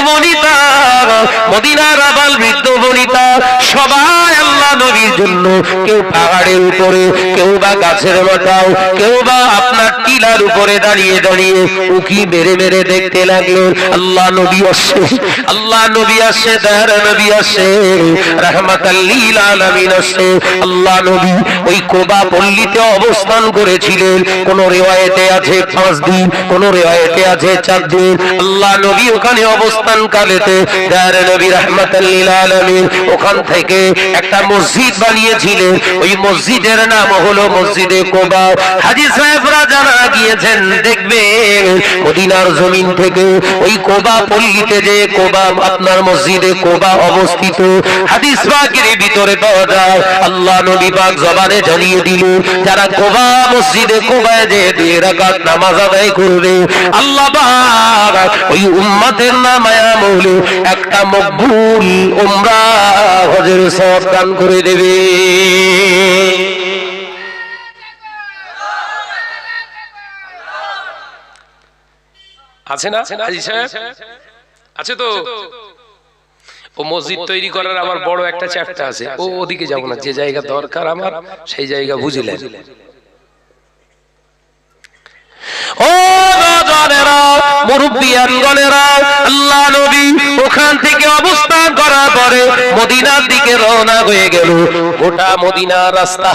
বনিতা সবাই আল্লাহ নবীর জন্য, কেউ পাহাড়ের উপরে, কেউ বা গাছের মাথাও, কেউ বা আপনার টিলার উপরে দাঁড়িয়ে দাঁড়িয়ে উকি মেরে মেরে দেখতে লাগলেন। আল্লাহ নবী আসছে, দয়ার নবী আসছে, রাহমাতাল লিল আলামিন আসছে। আল্লাহ নবী ওই কোবা পল্লীতে অবস্থান করেছিলেন। কোন রিওয়ায়েতে আছে 5 দিন, কোন রিওয়ায়েতে আছে 4 দিন। আল্লাহ নবী ওখানে অবস্থান কালেতে দয়ার নবী রাহমাতাল লিল আলামিন ওখান থেকে একটা মসজিদ বানিয়েছিলেন। ওই মসজিদের নাম হলো মসজিদে কোবা। হাজী সাহেবরা যারা গিয়েছেন দেখবেন মদিনার জমিন থেকে ওই কোবা পল্লীতে যে কোবা আপনার মসজিদে কোবা অবস্থিত, হাদিস পাকের ভিতরে পাওয়া যায়। আল্লাহ নবী পাক জবানে জানিয়ে দিলেন, যারা কোবা মসজিদে কোবায় যে 2 রাকাত নামাজ আদায় করবে, আল্লাহ পাক ওই উম্মতের নামায়া আমলে একটা মকবুল উমরা হজের সওয়াব দান করে দেবে। আছে না হাজী সাহেব? আছে তো? ও মসজিদ তৈরি করার আমার বড় একটা চ্যাপ্টার আছে, ওদিকে যাব না, যে জায়গা দরকার আমার সেই জায়গা বুঝলেন। ও নজনেরা, মুরব্বিয়ানগণেরা, আল্লাহ নবী ওখান থেকে অবস্থান করার পরে মদিনার দিকে রওনা হয়ে গেল। গোটা মদিনার রাস্তা,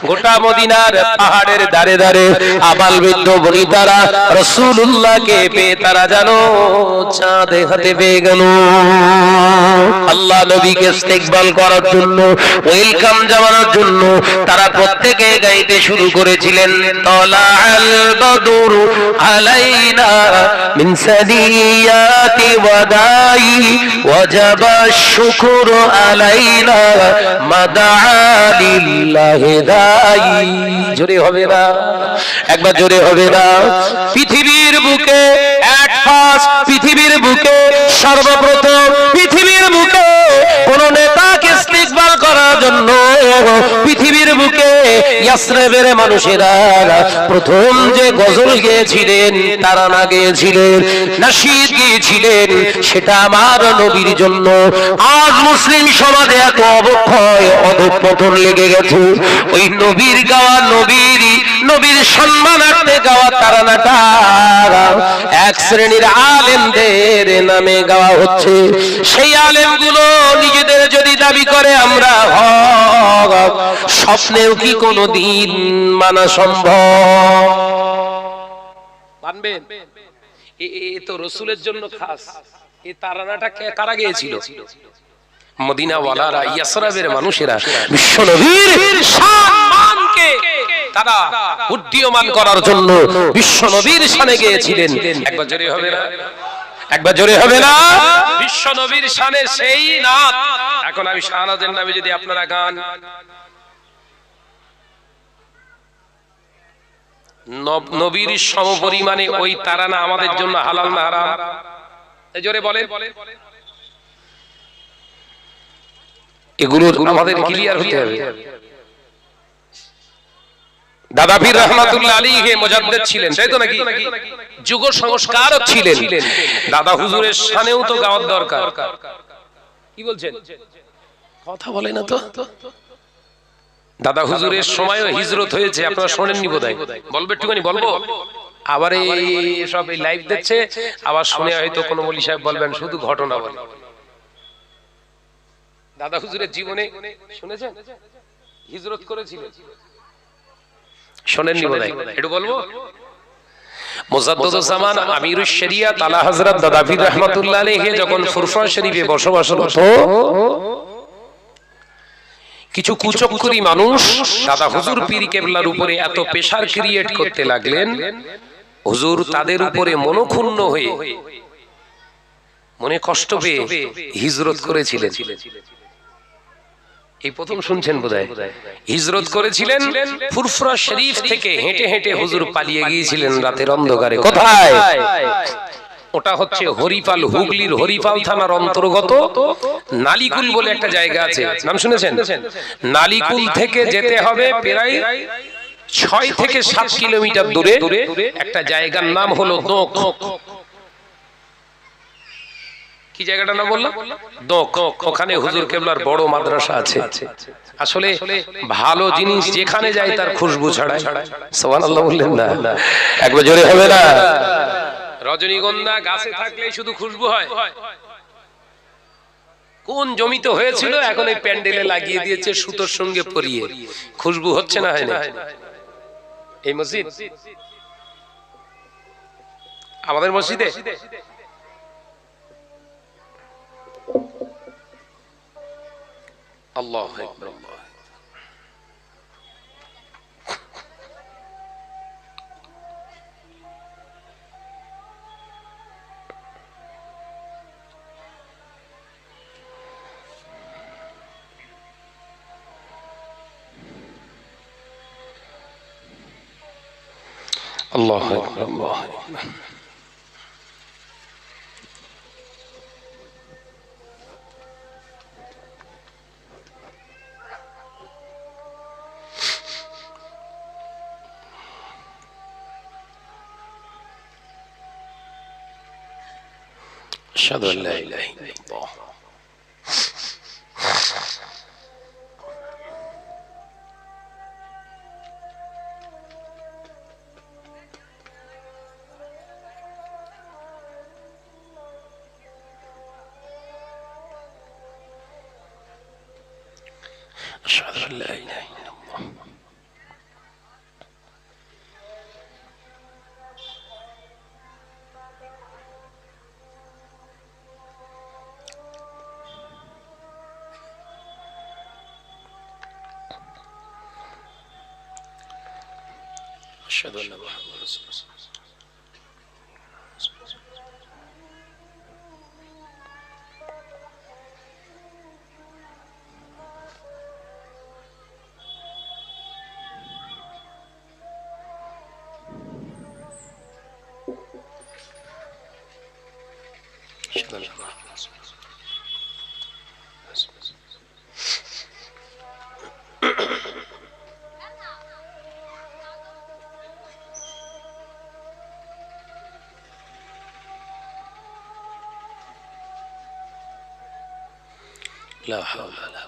গোটা মদিনার পাহাড়ের ধারে ধারে আবাল বৃদ্ধ বনিতারা রাসূলুল্লাহকে পেয়ে তারা যেন চাঁদে হাতে পেয়ে গেল। আল্লাহ নবীকে ইস্তেকবাল করার জন্য, ওয়েলকাম জানানোর জন্য তারা প্রত্যেকে গাইতে শুরু করেছিলেন, তালাআল বদরু আলাইনা মিন সানিয়াতি ওয়াদাই ওয়াজাবা শুকরু আলাইনা মাদআ লিল্লাহি দাই। জোরে হবে না? একবার জোরে হবে না? পৃথিবীর বুকে এট ফার্স্ট, পৃথিবীর বুকে সর্বপ্রথম, পৃথিবীর বুকে কোন নেতাকে ইস্তেকবাল করার জন্য পৃথিবীর বুকে ইয়াসরিবের মানুষেরা প্রথম যে গজল গেয়েছিলেন, তারানা গেয়েছিলেন, নাশিদ গেয়েছিলেন, সেটা আমার নবীর জন্য। আজ মুসলিম সমাজে এত অবক্ষয় অধঃপতন লেগে গেছে, ওই নবীর গাওয়া, নবীর সম্মানার্থে গাওয়া তারানাটা এক শ্রেণীর আলেমদের নামে গাওয়া হচ্ছে। সেই আলেমগুলো নিজেদের যদি দাবি করে আমরা হক, স্বপ্নেও কি কোনদিন মানা সম্ভব? মানবেন? এ তো রাসূলের জন্য খাস। এই তারানাটা কারা গেয়েছিল? মদিনাওয়ালারা, ইয়াসরিবের মানুষেরা বিশ্বনবীর সম্মানকে তারা উড্ডীয়মান করার জন্য বিশ্বনবীর শানে গেয়েছিলেন। একবার জোরে হবে না? একবার জোরে হবে না? বিশ্বনবীর শানে সেই নাত। এখন আমি শাহনাজের নামে যদি আপনারা গান, নবীর সমপরিমাণে ওই তারানা আমাদের জন্য হালাল না হারাম? জোরে বলেন। এগুলো আমাদের ক্লিয়ার হতে হবে। দাদা পীর রহমাতুল্লাহ আলাইহি মুজাদ্দিদ ছিলেন, তাই তো নাকি? যুগ সংস্কারক ছিলেন। দাদা হুজুরের শানেও তো গাওয়ার দরকার। কি বলছেন? কথা বলে না তো। দাদা হুজুরের সময়ও হিজরত হয়েছে, আপনারা শোনেননি বোধহয়। বলবে একটুখানি বলবো? আবার এই সব এই লাইভ দেখছে, আবার শুনে হয়তো কোনো মৌলভী সাহেব বলবেন শুধু ঘটনা বলে। দাদা হুজুরের জীবনে শুনেছেন হিজরত করেছিলেন? শোনেননি বোধহয়, একটু বলবো? মুজাদ্দিদুজ জামান আমিরুশ শরিয়াত আলা হযরত দাদা পীর রহমাতুল্লাহ আলাইহি যখন ফুরফুরা শরীফে বসবাস করত, কিছু কুচক্করি মানুষ দাদা হুজুর পীর কেবলার উপরে এত প্রেসার ক্রিয়েট করতে লাগলেন, হুজুর তাদের উপরে মনোক্ষুণ্ণ হয়ে, মনে কষ্ট পেয়ে হিজরত করেছিলেন। এই প্রথম শুনছেন বোধহয়। হিজরত করেছিলেন, ফুরফুরা শরীফ থেকে হেঁটে হেঁটে হুজুর পালিয়ে গিয়েছিলেন রাতের অন্ধকারে। কোথায়? ওটা হচ্ছে হরিপাল, হুগলির হরিপাল থানার অন্তর্গত নালিকুল বলে একটা জায়গা আছে, নাম শুনেছেন? নালিকুল থেকে যেতে হবে প্রায় 6 থেকে 7 কিলোমিটার দূরে একটা জায়গার নাম হলো দোক। কি জায়গাটার নাম বললাম? দোক। ওখানে হুজুর কেবলার বড় মাদ্রাসা আছে। আসলে ভালো জিনিস যেখানে যায় তার খুশবু ছড়ায়। সুবহানাল্লাহ বললেন না? একবার জোরে হবে না? রজনীগন্ধা গাছে থাকলে শুধু খুশবু হয়? কোন জমিতে হয়েছিল, এখন এই প্যান্ডেলে লাগিয়ে দিয়েছে সুতোর সঙ্গে পরিয়ে। খুশবু হচ্ছে না? হয় না? এই মসজিদ, আমাদের মসজিদে আল্লাহু আকবার। আল্লাহু আকবার, আল্লাহু আকবার। আশহাদু আল্লা ইলাহা ইল্লাল্লাহ। আশহাদু আল্লা ইলাহা ইল্লাল্লাহ আশহাদু আন্না মুহাম্মাদার রাসূলুল্লাহ أشهد أن لا إله إلا الله لا حول ولا